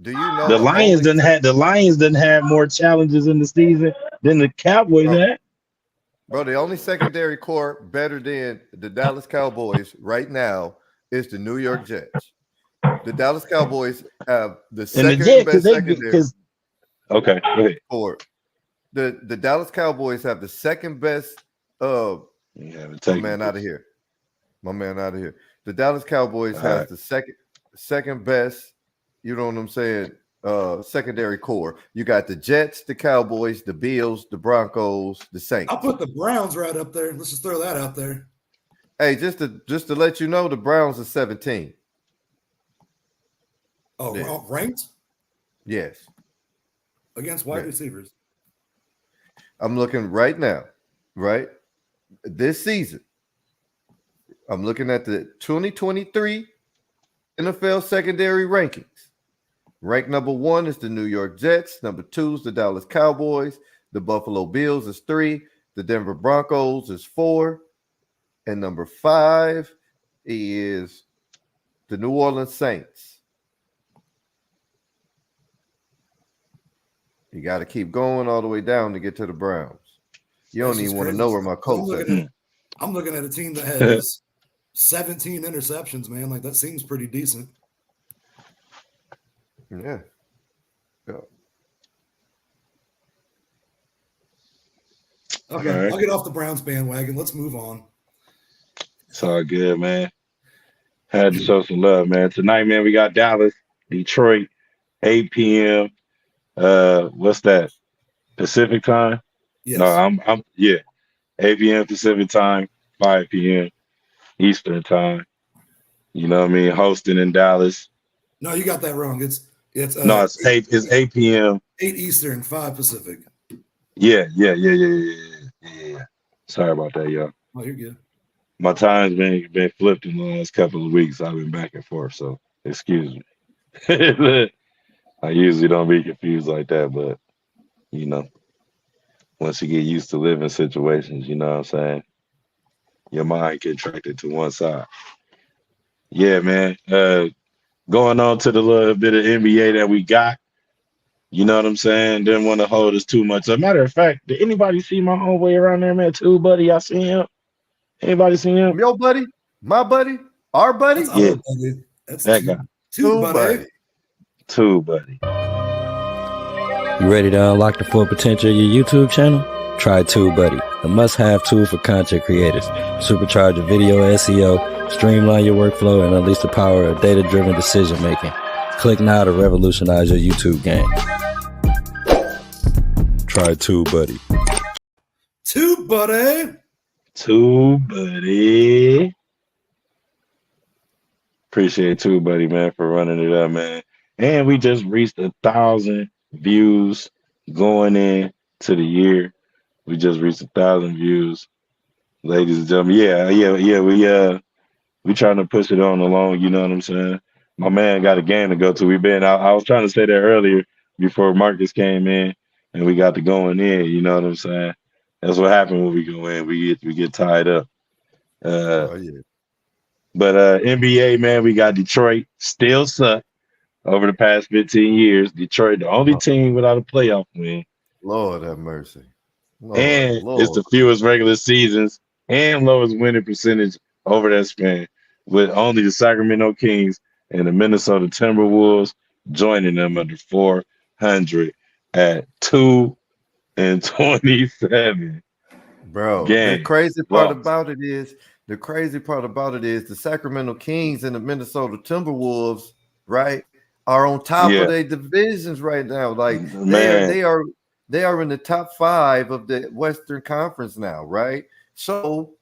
Do you know the Lions didn't have more challenges in the season than the Cowboys had? Bro, the only secondary core better than the Dallas Cowboys right now is the New York Jets. The Dallas Cowboys have the second best secondary. Okay, go ahead. Core. The Dallas Cowboys have the second best. My man out of here. The Dallas Cowboys All has right. the second best, you know what I'm saying, secondary core. You got the Jets, the Cowboys, the Bills, the Broncos, the Saints. I'll put the Browns right up there. Let's just throw that out there. Hey, just to let you know, the Browns are 17. Oh, Yeah. ranked Yes. against wide receivers. I'm looking right now, right? This season, I'm looking at the 2023 NFL secondary rankings. Ranked number 1 is the New York Jets. Number 2 is the Dallas Cowboys. The Buffalo Bills is 3. The Denver Broncos is 4. And number 5 is the New Orleans Saints. You got to keep going all the way down to get to the Browns. You don't even want to know where my coat's at. I'm looking at a team that has 17 interceptions, man. Like, that seems pretty decent. Yeah. Okay, All right. I'll get off the Browns bandwagon. Let's move on. It's all good, man. Had to show some love, man. Tonight, man, we got Dallas, Detroit, 8 p.m. What's that? Pacific time? Yes. No, I'm 8 p.m. Pacific time, 5 p.m. Eastern time. You know what I mean? Hosting in Dallas. No, you got that wrong. It's 8 p.m. 8 Eastern, 5 Pacific. Yeah. Sorry about that, y'all. Oh, you're good. My time's been flipped in the last couple of weeks. I've been back and forth, so excuse me. I usually don't be confused like that, but you know, once you get used to living situations, you know what I'm saying? Your mind get attracted to one side. Yeah, man. Going on to the little bit of NBA that we got. You know what I'm saying? Didn't want to hold us too much. As a matter of fact, did anybody see my homeboy around there, man? Too, buddy. I seen him. Anybody seen him? Your buddy, my buddy, our buddy. That's Yeah. our buddy. That's That guy. Two, buddy. Too, buddy. You ready to unlock the full potential of your YouTube channel? Try TubeBuddy, the must-have tool for content creators. Supercharge your video SEO, streamline your workflow, and unleash the power of data-driven decision-making. Click now to revolutionize your YouTube game. Try TubeBuddy. TubeBuddy. TubeBuddy. Appreciate TubeBuddy, man, for running it up, man. And we just reached 1,000 views going in to the year. We just reached 1,000 views, ladies and gentlemen. Yeah. We trying to push it on along. You know what I'm saying? My man got a game to go to. I was trying to say that earlier before Marcus came in, and we got to going in. You know what I'm saying? That's what happened when we go in. We get tied up. But NBA, man, we got Detroit still suck over the past 15 years. Detroit, the only team without a playoff win. Lord have mercy. It's the fewest regular seasons and lowest winning percentage over that span, with only the Sacramento Kings and the Minnesota Timberwolves joining them under 400 at 2-27. Bro, the crazy part about it is the Sacramento Kings and the Minnesota Timberwolves, right, are on top of their divisions right now. Like they are in the top 5 of the Western Conference now, right? So,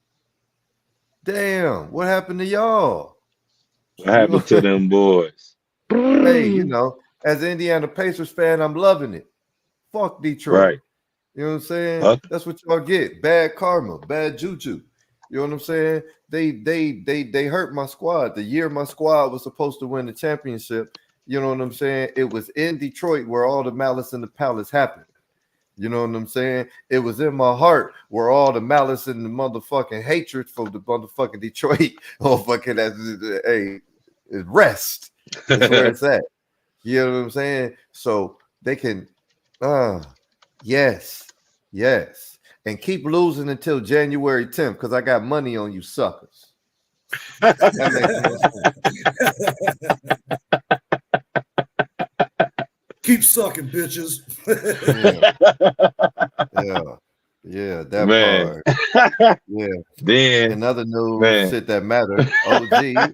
damn, what happened to y'all? What happened to them boys? Hey, you know, as an Indiana Pacers fan, I'm loving it. Fuck Detroit. Right. You know what I'm saying? That's what y'all get. Bad karma, bad juju. You know what I'm saying? They hurt my squad. The year my squad was supposed to win the championship, you know what I'm saying? It was in Detroit where all the malice in the palace happened. You know what I'm saying? It was in my heart where all the malice and the motherfucking hatred for the motherfucking Detroit rest. That's where it's at. You know what I'm saying? So they can yes. And keep losing until January 10th because I got money on you suckers. That Keep sucking, bitches. Yeah. Yeah, that Man. part. Yeah. Then, In other news, man. shit that matter, OG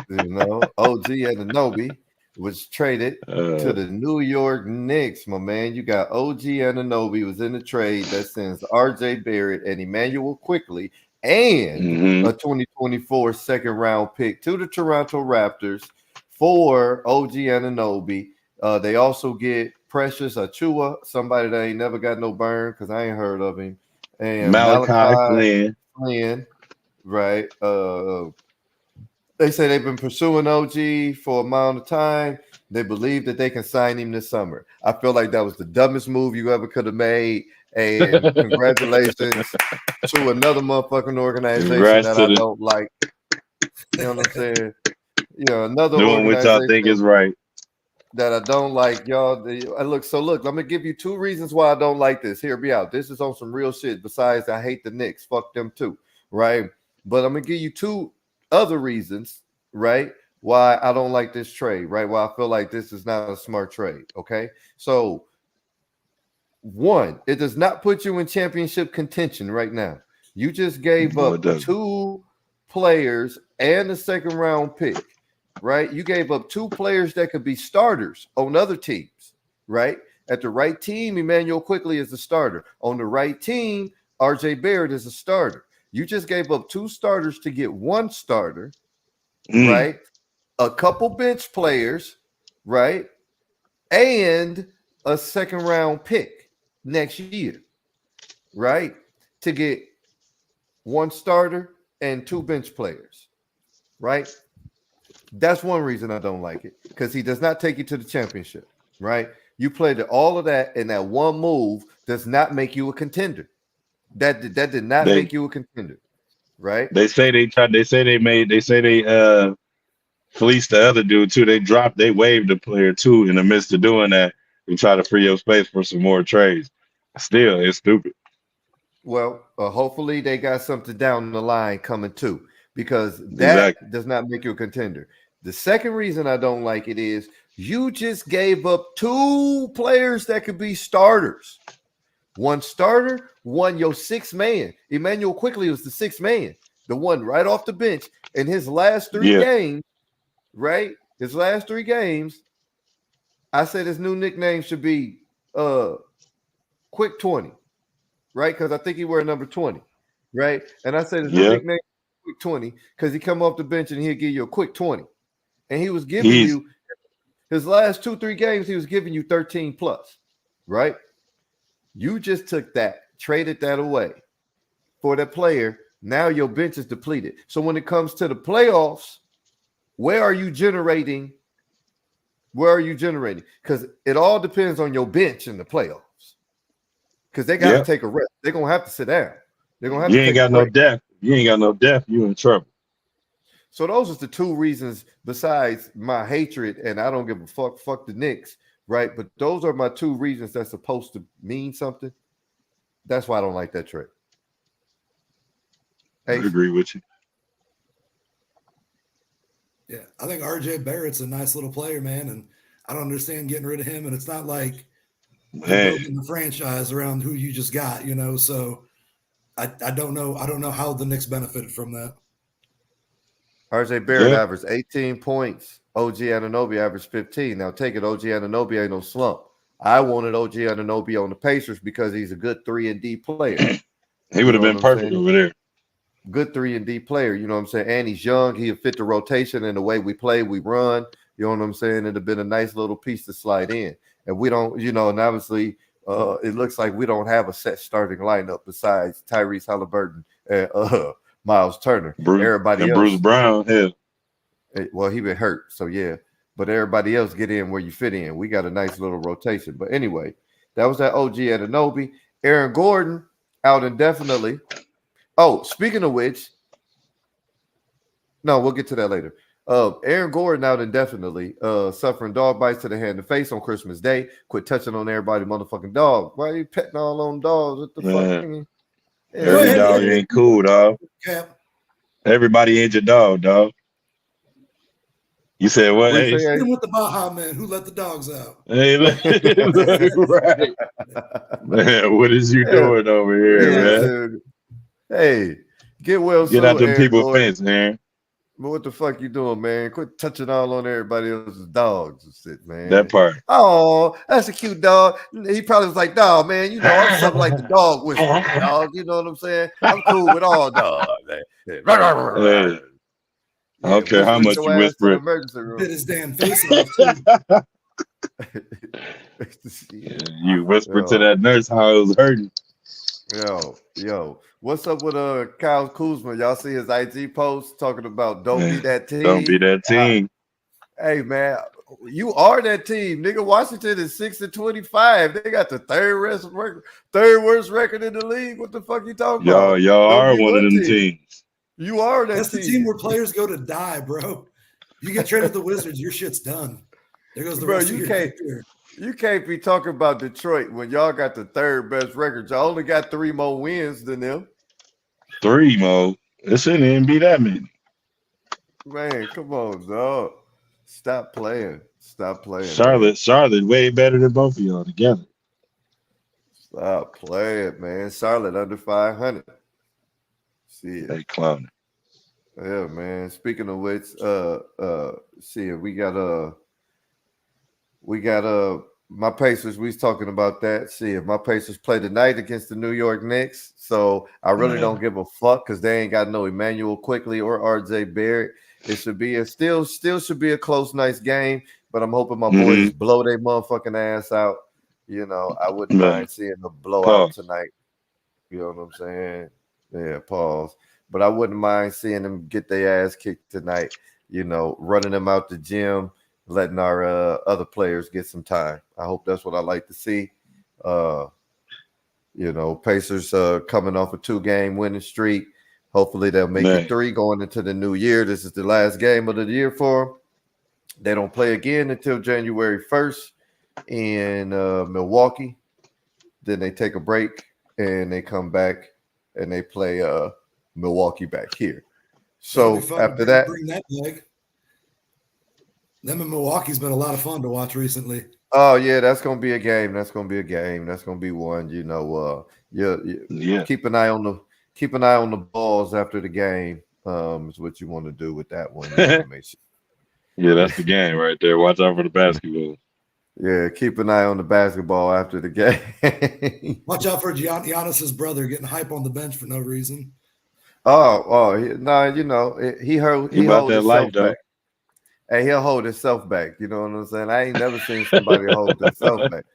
Anunoby was traded to the New York Knicks, my man. You got OG Anunoby was in the trade that sends RJ Barrett and Emmanuel Quickly and a 2024 second round pick to the Toronto Raptors for OG Anunoby. They also get Precious Achua, somebody that ain't never got no burn because I ain't heard of him, and Malachi Flynn, right? They say they've been pursuing OG for a amount of time. They believe that they can sign him this summer. I feel like that was the dumbest move you ever could have made. And congratulations to another motherfucking organization that I don't like. You know what I'm saying? Yeah, another doing what y'all think is right. That I don't like, y'all. Look, I'm gonna give you 2 reasons why I don't like this. Hear me out. This is on some real shit. Besides, I hate the Knicks. Fuck them too, right? But I'm gonna give you 2 other reasons, right? Why I don't like this trade, right? Why I feel like this is not a smart trade. Okay, so 1, it does not put you in championship contention right now. You just gave up 2 players and a second round pick. Right, you gave up 2 players that could be starters on other teams. Right, at the right team, Emmanuel Quickly is the starter. On the right team, RJ Barrett is a starter. You just gave up 2 starters to get 1 starter, right? A couple bench players, right, and a second round pick next year, right, to get 1 starter and 2 bench players, right? That's one reason I don't like it, because he does not take you to the championship, right? You played all of that, and that one move does not make you a contender. That did not make you a contender, right? They say they fleeced the other dude too. They waived the player too in the midst of doing that to try to free up space for some more trades. Still, it's stupid. Well, hopefully they got something down the line coming too, because that does not make you a contender. The second reason I don't like it is you just gave up 2 players that could be starters. 1 starter, 1 your 6th man. Emmanuel Quickly was the 6th man, the one right off the bench. In his last 3 games, right? His last 3 games, I said his new nickname should be Quick 20, right? Because I think he wear number 20, right? And I said his new nickname Quick 20 because he come off the bench and he'll give you a quick 20. And he was giving you his last 2-3 games, he was giving you 13 plus, right? You just took that, traded that away for that player. Now your bench is depleted. So when it comes to the playoffs, where are you generating? Because it all depends on your bench in the playoffs. Because they got to take a rest. They're going to have to sit down. They're going to have to take a break. You ain't got no depth. You in trouble. So those are the 2 reasons besides my hatred, and I don't give a fuck the Knicks, right? But those are my 2 reasons that's supposed to mean something. That's why I don't like that trade. I agree with you. Yeah, I think RJ Barrett's a nice little player, man, and I don't understand getting rid of him. And it's not like building the franchise around who you just got, So I don't know. I don't know how the Knicks benefited from that. RJ Barrett averaged 18 points. OG Anunoby averaged 15. Now take it, OG Anunoby ain't no slump. I wanted OG Anunoby on the Pacers because he's a good 3-and-D player. He would have been perfect over there. Good 3-and-D player, you know what I'm saying? And he's young. He'll fit the rotation and the way we play, we run. You know what I'm saying? It'd have been a nice little piece to slide in. And we don't, and obviously it looks like we don't have a set starting lineup besides Tyrese Halliburton and Miles Turner. Everybody else, Bruce Brown, well, he been hurt, so yeah. But everybody else get in where you fit in. We got a nice little rotation. But anyway, that was that OG Anunoby. Aaron Gordon out indefinitely. Oh, speaking of which, no, we'll get to that later. Aaron Gordon out indefinitely, suffering dog bites to the hand and face on Christmas Day. Quit touching on everybody, motherfucking dog. Why are you petting all on dogs? What the fuck? Every dog ain't cool, dog. Everybody ain't your dog. You said what? What you Hey, say, Hit him with the Baja Man. Who let the dogs out? hey, right, man. What is you yeah, doing over here, yeah, man? dude. Hey, get well Get out soon, them Aaron people Gordon. fence, man. But what the fuck you doing, man? Quit touching all on everybody else's dogs and shit, That man. part. Oh, that's a cute dog. He probably was like, dog, man, you know, I'm something like the dog whisperer, dog. You know what I'm saying? I'm cool with all dogs. Hey, Yeah, I don't care how whisper much your you ass to whisper the it. emergency room. Bit his damn face off too. Yeah, you whisper to Yo, that nurse how it was hurting. yo. What's up with Kyle Kuzma? Y'all see his IG post talking about don't be Man, that don't be team? that team. Hey man, you are that team, nigga. Washington is 6-25. They got the third worst record in the league. What the fuck you talking about? Y'all Don't are be one of one them team. teams. You are that That's the team, team where players go to die, bro. You get traded to the Wizards, your shit's done. There goes the bro. rest of your career. You can't be talking about Detroit when y'all got the third best record. Y'all only got 3 more wins than them. 3 more. It shouldn't even be that many. Man, come on, dog. Stop playing. Stop playing, man. Charlotte, way better than both of y'all together. Stop playing, man. Charlotte under 500. See it. They clowning. Yeah, man. Speaking of which, see, we got my Pacers. We was talking about that. See, if my Pacers play tonight against the New York Knicks, so I really don't give a fuck because they ain't got no Emmanuel Quickly or RJ Barrett. It should be still should be a close, nice game. But I'm hoping my boys blow their motherfucking ass out. You know, I wouldn't mind seeing a blowout tonight. You know what I'm saying? Yeah, pause. But I wouldn't mind seeing them get their ass kicked tonight. You know, running them out the gym, letting our other players get some time. I hope that's what I like to see. You know, Pacers coming off a 2-game winning streak. Hopefully they'll make it 3 going into the new year. This is the last game of the year for them. They don't play again until January 1st in Milwaukee. Then they take a break and they come back and they play Milwaukee back here. So after that, bring that leg. Them in Milwaukee's been a lot of fun to watch recently. Oh yeah, that's gonna be a game. That's gonna be a game. That's gonna be one. You know, keep an eye on the balls after the game. Is what you want to do with that one. You want to make sure. Yeah, that's the game right there. Watch out for the basketball. Yeah, keep an eye on the basketball after the game. Watch out for Giannis's brother getting hype on the bench for no reason. You know, he holds himself back. Hey, he'll hold himself back. You know what I'm saying? I ain't never seen somebody hold themselves back.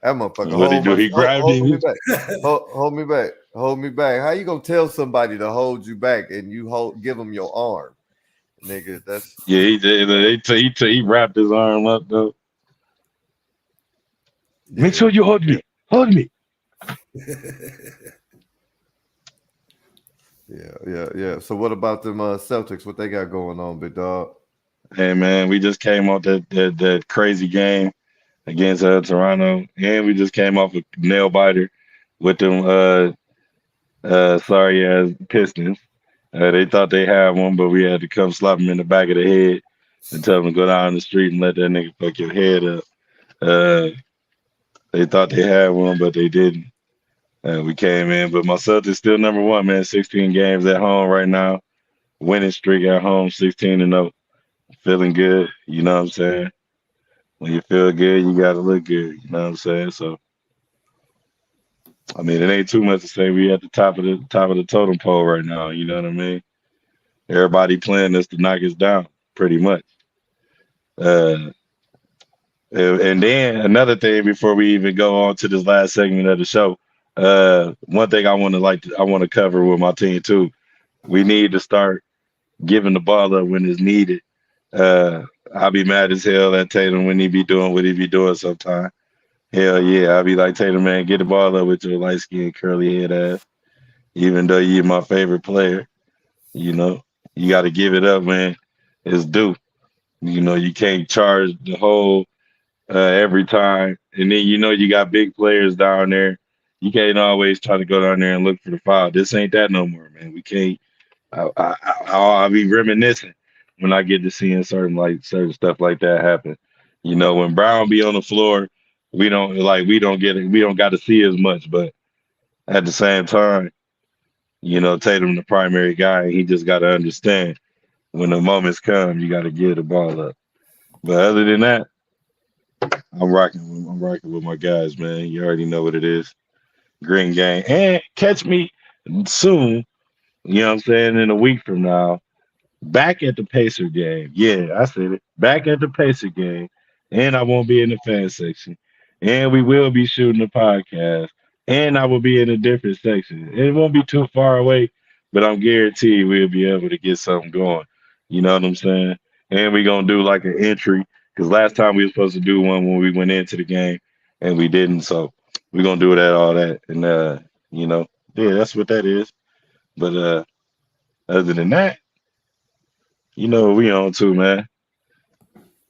That motherfucker. What he do? He grabbed you. Me back. Hold me back. Hold me back. How you gonna tell somebody to hold you back and you give them your arm, nigga? That's he wrapped his arm up though. Yeah. Make sure you hold me. Hold me. Yeah. So what about them Celtics? What they got going on, big dog? Hey man, we just came off that crazy game against Toronto, and we just came off a nail biter with them sorry ass Pistons. They thought they had one, but we had to come slap them in the back of the head and tell them to go down the street and let that nigga fuck your head up. They thought they had one, but they didn't. We came in, but my Celtics still number 1, man. 16 games at home right now, winning streak at home, 16-0. Feeling good, you know what I'm saying? When you feel good, you gotta look good, you know what I'm saying? So, I mean, it ain't too much to say. We at the top of the totem pole right now, you know what I mean? Everybody playing us to knock us down, pretty much. And then another thing before we even go on to this last segment of the show, one thing I want to cover with my team too. We need to start giving the ball up when it's needed. I'll be mad as hell at Tatum when he be doing what he be doing sometimes. Hell yeah, I'll be like, Tatum, man, get the ball up with your light skinned curly head ass. Even though you're my favorite player, you know, you got to give it up when it's due. You know, you can't charge the whole every time. And then, you know, you got big players down there. You can't always try to go down there and look for the foul. This ain't that no more, man. We can't. I'll be reminiscing when I get to seeing certain stuff like that happen. You know, when Brown be on the floor, we don't get it. We don't got to see as much, but at the same time, you know, Tatum the primary guy. He just got to understand when the moments come, you got to give the ball up. But other than that, I'm rocking with my guys, man. You already know what it is. Green Gang. And catch me soon, you know what I'm saying, in a week from now, back at the Pacer game. Yeah, I said it. Back at the Pacer game. And I won't be in the fan section. And we will be shooting a podcast. And I will be in a different section. It won't be too far away, but I'm guaranteed we'll be able to get something going. You know what I'm saying? And we're going to do like an entry. Because last time we were supposed to do one when we went into the game and we didn't. So we're going to do all that. And, you know, yeah, that's what that is. But other than that, you know what we on to, man.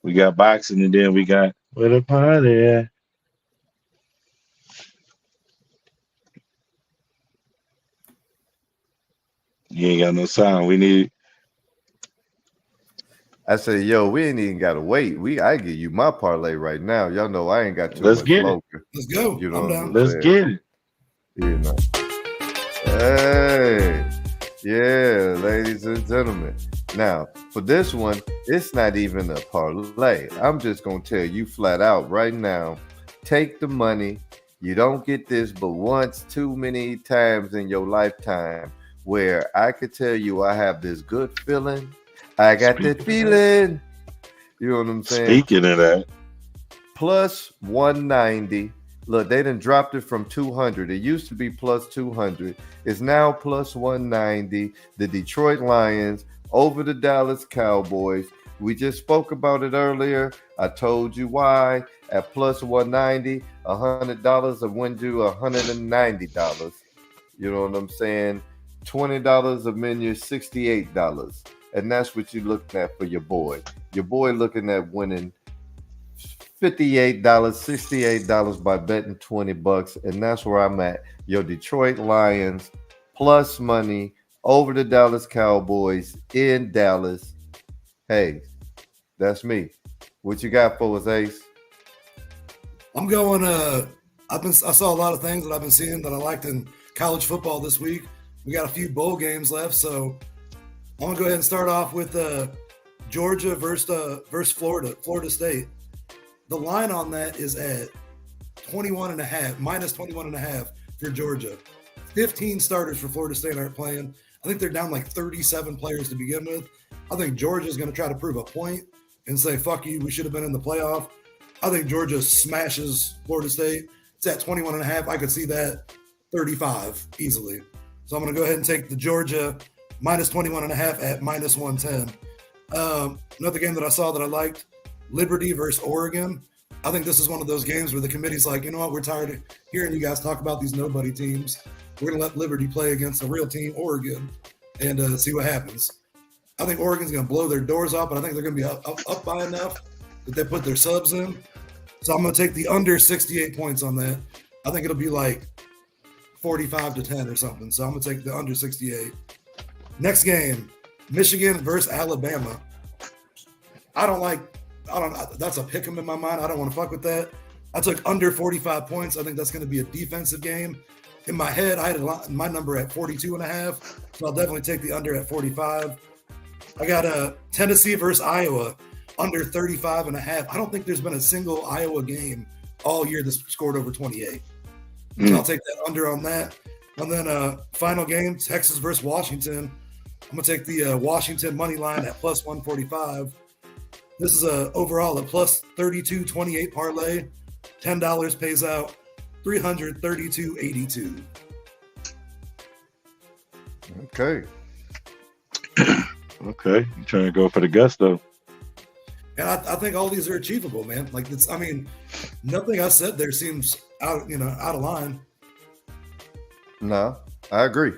We got boxing and then we got where the party at. You ain't got no sound. We need. I say, yo, we ain't even gotta wait. I give you my parlay right now. Y'all know I ain't got too Let's much get flow. Let's go. You know I'm what down. I'm Let's saying? get it. You know. Hey, yeah, ladies and gentlemen. Now, for this one, it's not even a parlay. I'm just gonna tell you flat out right now. Take the money. You don't get this but once too many times in your lifetime where I could tell you I have this good feeling. I got that feeling. You know what I'm saying? Speaking of that, Plus 190. Look, they done dropped it from 200. It used to be plus 200. It's now plus 190. The Detroit Lions over the Dallas Cowboys. We just spoke about it earlier. I told you why. At plus 190, $100 will win you $190. You know what I'm saying? $20 a menu, $68. And that's what you're looking at for your boy. Your boy looking at winning $58, $68 by betting $20. And that's where I'm at. Your Detroit Lions plus money over the Dallas Cowboys in Dallas. Hey, that's me. What you got for us, Ace? I'm going. I saw a lot of things that I've been seeing that I liked in college football this week. We got a few bowl games left, so I'm gonna go ahead and start off with Georgia versus Florida State. The line on that is at 21.5, minus 21.5 for Georgia. 15 starters for Florida State aren't playing. I think they're down like 37 players to begin with. I think Georgia's going to try to prove a point and say, fuck you, we should have been in the playoff. I think Georgia smashes Florida State. It's at 21.5. I could see that 35 easily. So I'm going to go ahead and take the Georgia minus 21.5 at minus 110. Another game that I saw that I liked, Liberty versus Oregon. I think this is one of those games where the committee's like, you know what, we're tired of hearing you guys talk about these nobody teams. We're going to let Liberty play against a real team, Oregon, and see what happens. I think Oregon's going to blow their doors off, but I think they're going to be up by enough that they put their subs in. So I'm going to take the under 68 points on that. I think it'll be like 45-10 or something. So I'm going to take the under 68. Next game, Michigan versus Alabama. That's a pick 'em in my mind. I don't want to fuck with that. I took under 45 points. I think that's going to be a defensive game. In my head, I had my number at 42.5, so I'll definitely take the under at 45. I got Tennessee versus Iowa, under 35.5. I don't think there's been a single Iowa game all year that's scored over 28. So I'll take that under on that. And then final game, Texas versus Washington. I'm going to take the Washington money line at plus 145. This is overall a plus 32.28 parlay. $10 pays out $332.82. Okay. okay, you trying to go for the gusto. And I think all these are achievable, man. Like nothing I said there seems out of line. No, I agree.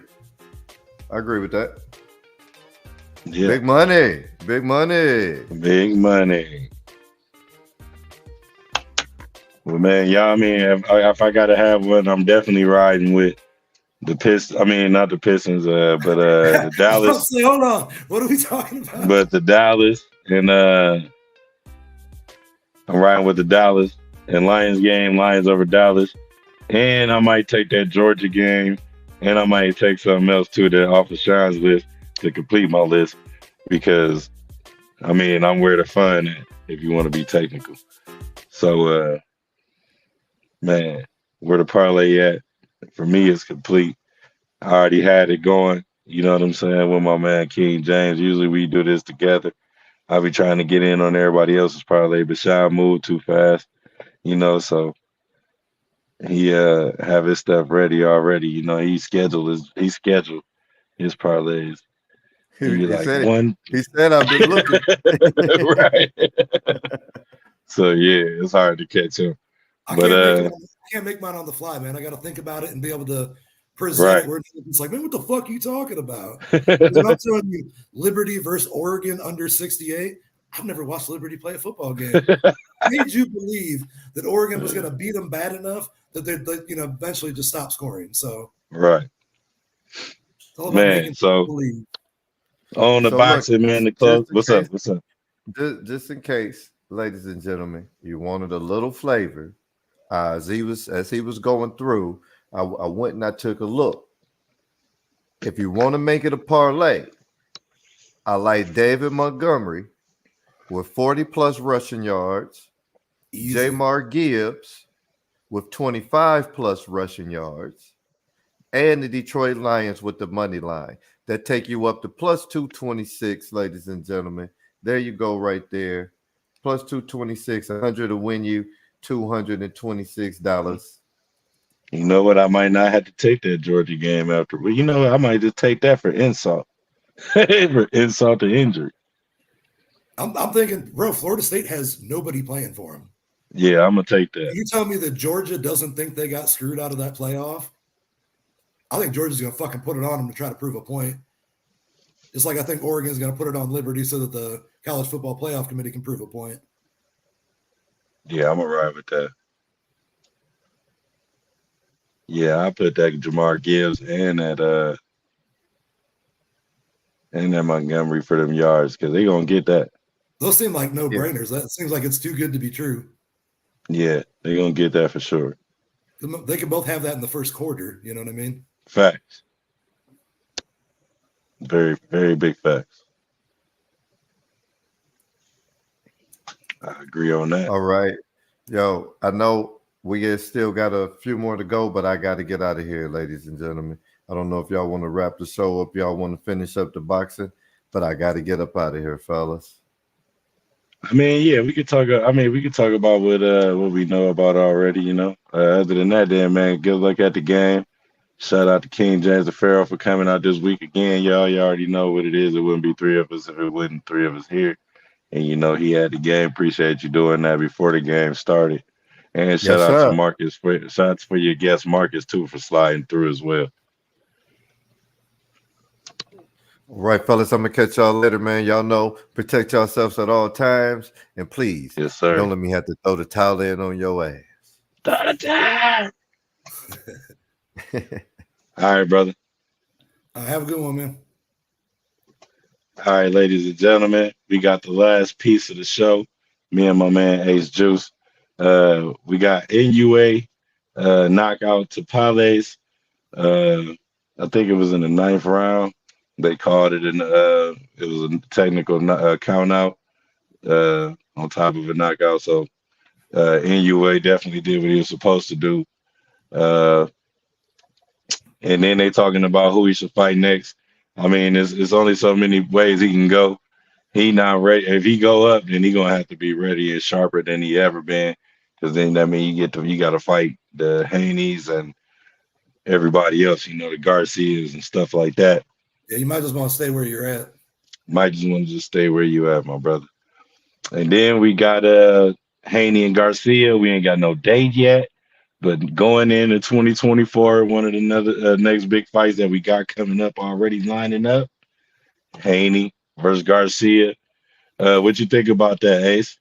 I agree with that. Yeah, Big money. Big money. big money. Well, man, y'all, I mean, if I got to have one, I'm definitely riding with I mean, not the Pistons, but the Dallas. Say, hold on. What are we talking about? But the Dallas and I'm riding with the Dallas and Lions game, Lions over Dallas. And I might take that Georgia game, and I might take something else too that off of Sean's list to complete my list because I mean I'm where the fun at if you want to be technical. So man, where the parlay at for me is complete. I already had it going, you know what I'm saying, with my man King James. Usually we do this together. I be trying to get in on everybody else's parlay, but Sean moved too fast, you know, so he have his stuff ready already. You know, he scheduled his parlays. He be He like said one he said I've been looking. right. So yeah, it's hard to catch him. I But can't make mine on the fly, man. I got to think about it and be able to present right. it where it's like, man, what the fuck are you talking about? When I'm telling you Liberty versus Oregon under 68, I've never watched Liberty play a football game. I made you believe that Oregon was going to beat them bad enough that they'd eventually just stop scoring. So Right. it's all about Man, making so people believe. on the So look, boxing, man, the close. What's up? What's up? Just in case, ladies and gentlemen, you wanted a little flavor, as he was going through, I went and I took a look. If you want to make it a parlay, I like David Montgomery with 40 plus rushing yards, Easy. Jamar Gibbs with 25 plus rushing yards, and the Detroit Lions with the money line. That take you up to plus 226, ladies and gentlemen. There you go right there. Plus 226, 100 to win you $226. You know what? I might not have to take that Georgia game after. Well, you know, I might just take that for insult. For insult to injury. I'm thinking, bro, Florida State has nobody playing for them. Yeah, I'm gonna take that. You tell me that Georgia doesn't think they got screwed out of that playoff? I think Georgia's going to fucking put it on them to try to prove a point. Just like I think Oregon's going to put it on Liberty so that the College Football Playoff Committee can prove a point. Yeah, I'm gonna ride with that. Yeah, I put that Jamar Gibbs and that Montgomery for them yards because they gonna get that. Those seem like no-brainers. That seems like it's too good to be true. Yeah, they gonna get that for sure. They can both have that in the first quarter. You know what I mean? Facts. Very, very big facts. I agree on that. All right. Yo, I know we still got a few more to go, but I got to get out of here, ladies and gentlemen. I don't know if y'all want to wrap the show up, y'all want to finish up the boxing, but I got to get up out of here, fellas. I mean, yeah, we could talk. We could talk about what we know about already. You know, other than that, then man, good luck at the game. Shout out to King James the Pharaoh for coming out this week again, y'all. You already know what it is. It wouldn't be three of us if it wasn't three of us here. And you know he had the game. Appreciate you doing that before the game started. And shout out to Marcus shout for your guest Marcus too for sliding through as well. All right, fellas, I'm gonna catch y'all later, man. Y'all know, protect yourselves at all times, and please, yes, sir. Don't let me have to throw the towel in on your ass. All right, brother. Have a good one, man. All right, ladies and gentlemen, we got the last piece of the show. Me and my man Ace Juice. We got NUA knockout to Palace. I think it was in the 9th round. They called it it was a technical count out on top of a knockout. So NUA definitely did what he was supposed to do. And then they talking about who he should fight next. I mean, it's only so many ways he can go. He not ready. If he go up, then he gonna have to be ready and sharper than he ever been. Because then that means you got to fight the Haneys and everybody else. You know, the Garcias and stuff like that. Yeah, you might just want to stay where you're at. Might just want to just stay where you at, my brother. And then we got Haney and Garcia. We ain't got no date yet. But going into 2024, one of the next big fights that we got coming up already lining up, Haney versus Garcia. What you think about that, Ace?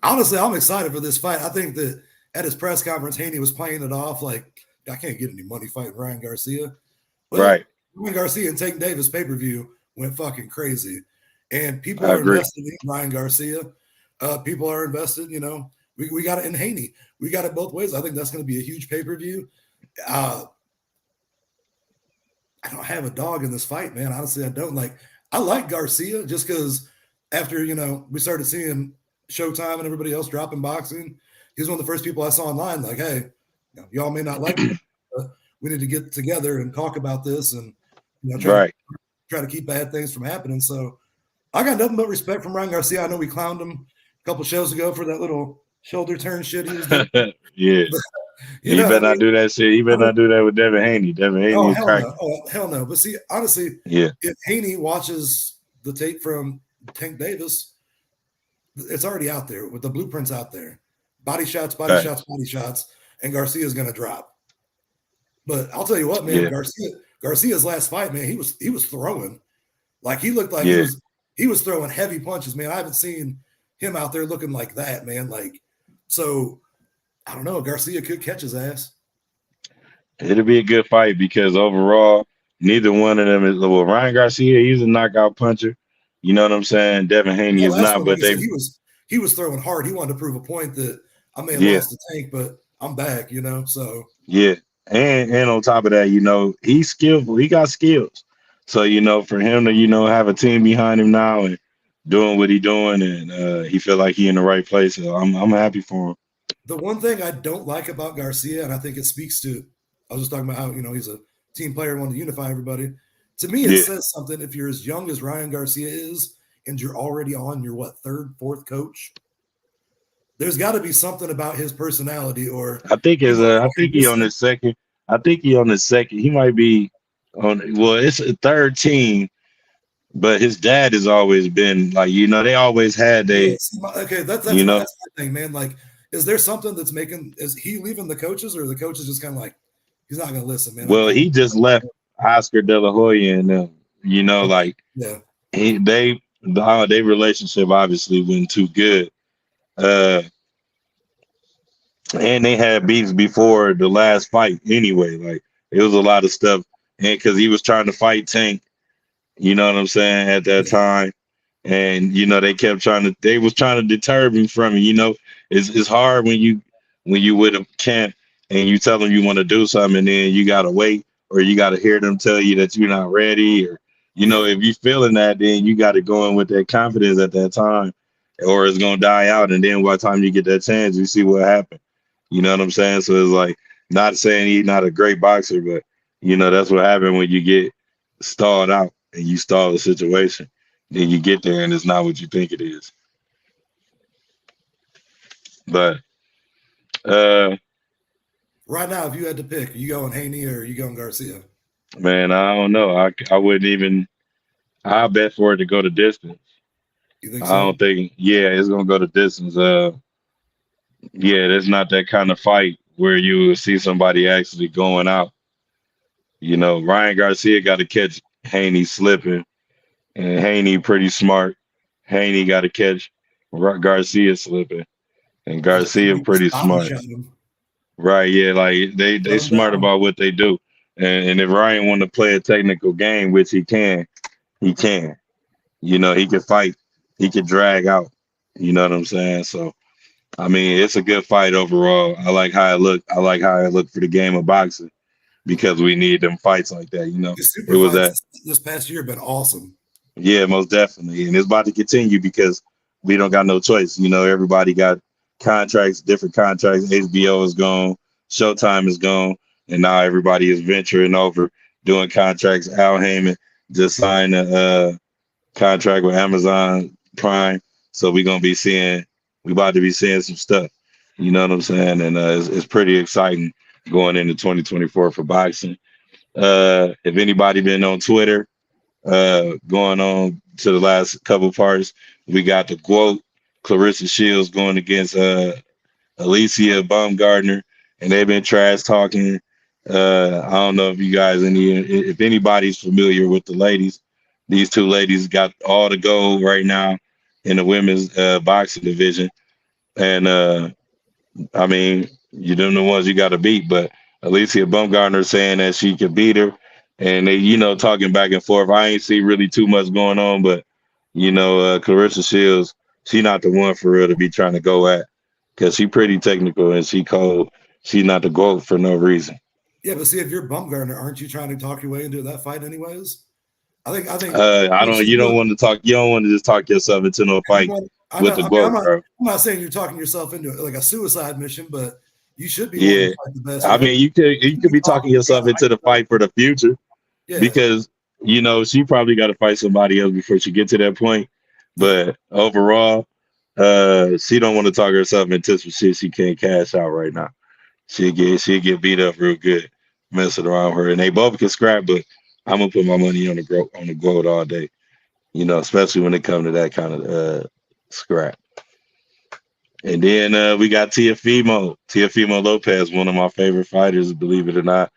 Honestly, I'm excited for this fight. I think that at his press conference, Haney was playing it off like, I can't get any money fighting Ryan Garcia. Well, Right. Ryan Garcia and Tank Davis pay-per-view went fucking crazy. And people I are agree. invested in Ryan Garcia. People are invested, we got it in Haney. We got it both ways. I think that's going to be a huge pay-per-view. I don't have a dog in this fight, man. Honestly, I don't. I like Garcia just because after, we started seeing Showtime and everybody else dropping boxing, he's one of the first people I saw online like, hey, y'all may not like me, but we need to get together and talk about this and try to keep bad things from happening. So I got nothing but respect from Ryan Garcia. I know we clowned him a couple shows ago for that little shoulder turn shit he was doing. Yeah. You better not do that shit. You better not do that with Devin Haney. Devin Haney is crazy. Oh, hell no. But see, honestly, if Haney watches the tape from Tank Davis, it's already out there with the blueprints out there. Body shots, body shots, and Garcia's gonna drop. But I'll tell you what, man, Garcia's last fight, man, he was throwing. Like he looked like he was throwing heavy punches, man. I haven't seen him out there looking like that, man. So I don't know. Garcia could catch his ass. It'll be a good fight because overall, neither one of them is. Well, Ryan Garcia, he's a knockout puncher. You know what I'm saying? Devin Haney is not, but he was throwing hard. He wanted to prove a point that I may have lost the Tank, but I'm back. So and on top of that, he's skillful. He got skills. So for him to have a team behind him now and doing what he's doing, and he feel like he in the right place. So I'm happy for him. The one thing I don't like about Garcia, and I think it speaks to, I was just talking about how, he's a team player, wanted to unify everybody. To me, it says something if you're as young as Ryan Garcia is and you're already on your, third, fourth coach. There's got to be something about his personality or. I think he on his second. I think he on his second. He might be on, it's a third team. But his dad has always been they always had that's my thing, man. Is there something that's is he leaving the coaches or the coaches just kind of he's not going to listen, man? Well, he just left Oscar De La Hoya and them, their relationship obviously wasn't too good. And they had beefs before the last fight anyway. It was a lot of stuff. And because he was trying to fight Tank, you know what I'm saying, at that time. And, they was trying to deter him from it. It's hard when you with a camp and you tell them you want to do something and then you got to wait or you got to hear them tell you that you're not ready or, if you feeling that, then you got to go in with that confidence at that time or it's going to die out. And then by the time you get that chance, you see what happened. You know what I'm saying? So it's not saying he's not a great boxer, but, that's what happened when you get stalled out and you stall the situation. Then you get there and it's not what you think it is. But right now, if you had to pick, are you going Haney or are you going Garcia? Man, I don't know. I wouldn't even. I bet for it to go to distance. You think so? I don't think. Yeah, it's gonna go to distance. There's not that kind of fight where you will see somebody actually going out. Ryan Garcia got to catch Haney slipping, and Haney pretty smart. Haney got to catch Garcia slipping, and Garcia pretty smart. Right? Yeah, they smart about what they do, and if Ryan want to play a technical game, which he can. He can fight, he can drag out. You know what I'm saying? So, I mean, it's a good fight overall. I like how it looked. I like how it looked for the game of boxing. Because we need them fights like that, It was that this past year been awesome. Yeah, most definitely, and it's about to continue because we don't got no choice. Everybody got contracts, different contracts. HBO is gone, Showtime is gone, and now everybody is venturing over doing contracts. Al Heyman just signed a contract with Amazon Prime, so we about to be seeing some stuff. You know what I'm saying? And it's pretty exciting going into 2024 for boxing. If anybody been on Twitter, going on to the last couple parts, we got the quote Clarissa Shields going against Alicia Baumgardner, and they've been trash talking. I don't know if you guys if anybody's familiar with the ladies. These two ladies got all the gold right now in the women's boxing division, and I mean, you them the ones you got to beat, but Alicia Baumgardner saying that she could beat her, and they, talking back and forth. I ain't see really too much going on, but Clarissa Shields, she not the one for real to be trying to go at, because she pretty technical and she cold. She not the GOAT for no reason. Yeah, but see, if you're Bumgarner, aren't you trying to talk your way into that fight anyways? I think. I don't. You don't want to talk. You don't want to just talk yourself into no fight with the GOAT, bro. I'm not saying you're talking yourself into like a suicide mission, but you should be. Yeah, fight the best, I mean, you could be talking yourself into the fight for the future, because she probably got to fight somebody else before she get to that point. But overall, she don't want to talk herself into some shit she can't cash out right now. She'll get beat up real good, messing around with her, and they both can scrap. But I'm gonna put my money on the GOAT all day, especially when it comes to that kind of scrap. And then we got Teofimo Lopez, one of my favorite fighters, believe it or not.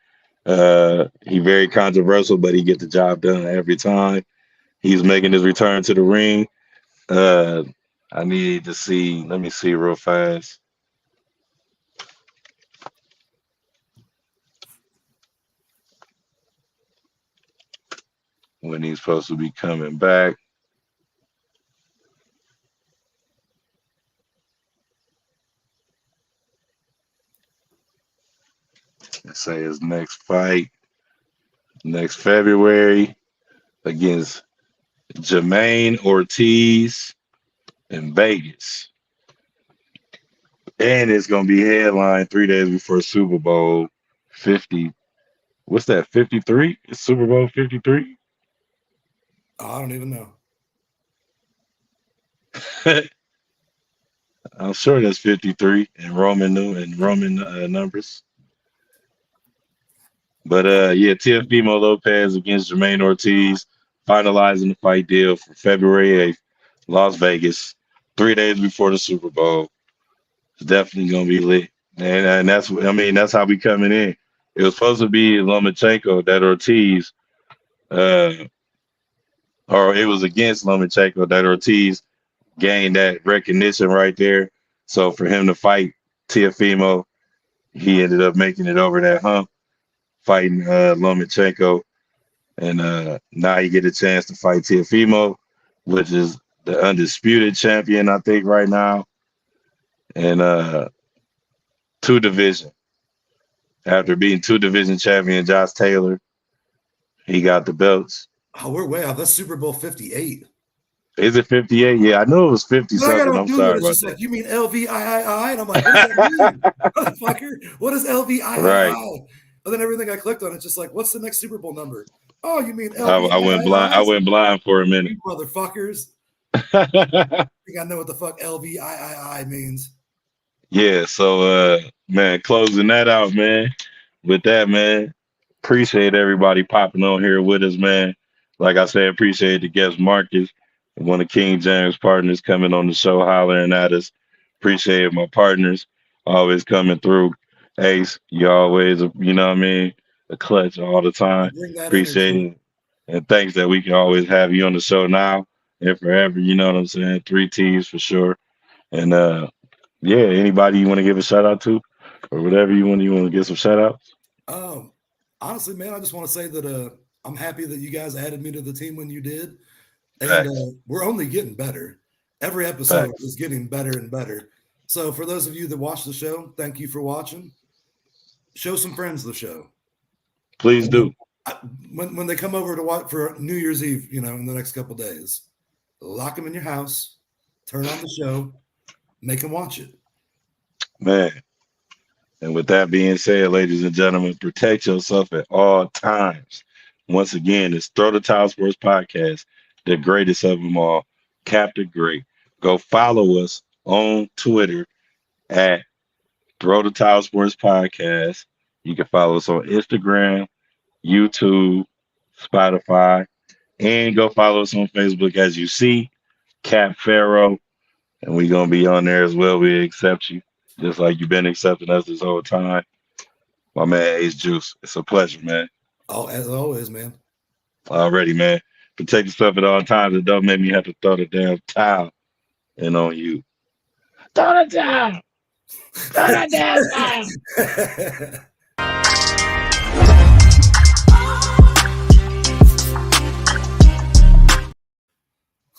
He very controversial, but he get the job done every time. He's making his return to the ring. I need to see. Let me see real fast. When he's supposed to be coming back. Let's say his next fight, next February, against Jermaine Ortiz in Vegas. And it's going to be headlined 3 days before Super Bowl 50. What's that, 53? It's Super Bowl 53? I don't even know. I'm sure that's 53 in Roman numbers. But Teofimo Lopez against Jermaine Ortiz, finalizing the fight deal for February 8th, Las Vegas, 3 days before the Super Bowl. It's definitely gonna be lit, and that's how we coming in. It was supposed to be Lomachenko that Ortiz, or it was against Lomachenko that Ortiz gained that recognition right there. So for him to fight Teofimo, he ended up making it over that hump, fighting Lomachenko, and now you get a chance to fight Teofimo, which is the undisputed champion, I think, right now, and 2 division. After being 2 division champion Josh Taylor, he got the belts. Oh, we're way off. That's Super Bowl 58. Is it 58? Yeah, I knew it was 50 something. I'm sorry about that. Like, you mean LVIII? And I'm like, what does that mean? Motherfucker, what is LVIII? Right. And then everything I clicked on, it's just like, what's the next Super Bowl number? Oh, you mean LVIII? I went blind for a minute. You motherfuckers. I think I know what the fuck LVIII means. Yeah, so man, closing that out, man. With that, man, appreciate everybody popping on here with us, man. Like I said, appreciate the guest Marcus, one of King James' partners, coming on the show, hollering at us. Appreciate my partners always coming through. Ace, you always, a clutch all the time. Appreciate it. And thanks that we can always have you on the show now and forever, you know what I'm saying? 3 T's for sure. And anybody you want to give a shout out to or whatever you want to give some shout outs? Honestly, man, I just want to say that I'm happy that you guys added me to the team when you did. And we're only getting better. Every episode is getting better and better. So for those of you that watch the show, thank you for watching. Show some friends the show. Please do. When they come over to watch for New Year's Eve, in the next couple days, lock them in your house, turn on the show, make them watch it. Man. And with that being said, ladies and gentlemen, protect yourself at all times. Once again, it's Throw the Towel Sports Podcast, the greatest of them all, Captain Great. Go follow us on Twitter at Throw the Towel Sports Podcast. You can follow us on Instagram, YouTube, Spotify, and go follow us on Facebook as you see, Cap Pharaoh. And we're going to be on there as well. We accept you, just like you've been accepting us this whole time. My man, Ace Juice. It's a pleasure, man. Oh, as always, man. Already, man. Protect yourself at all times. It don't make me have to throw the damn towel in on you. Throw the towel. Throw the damn towel.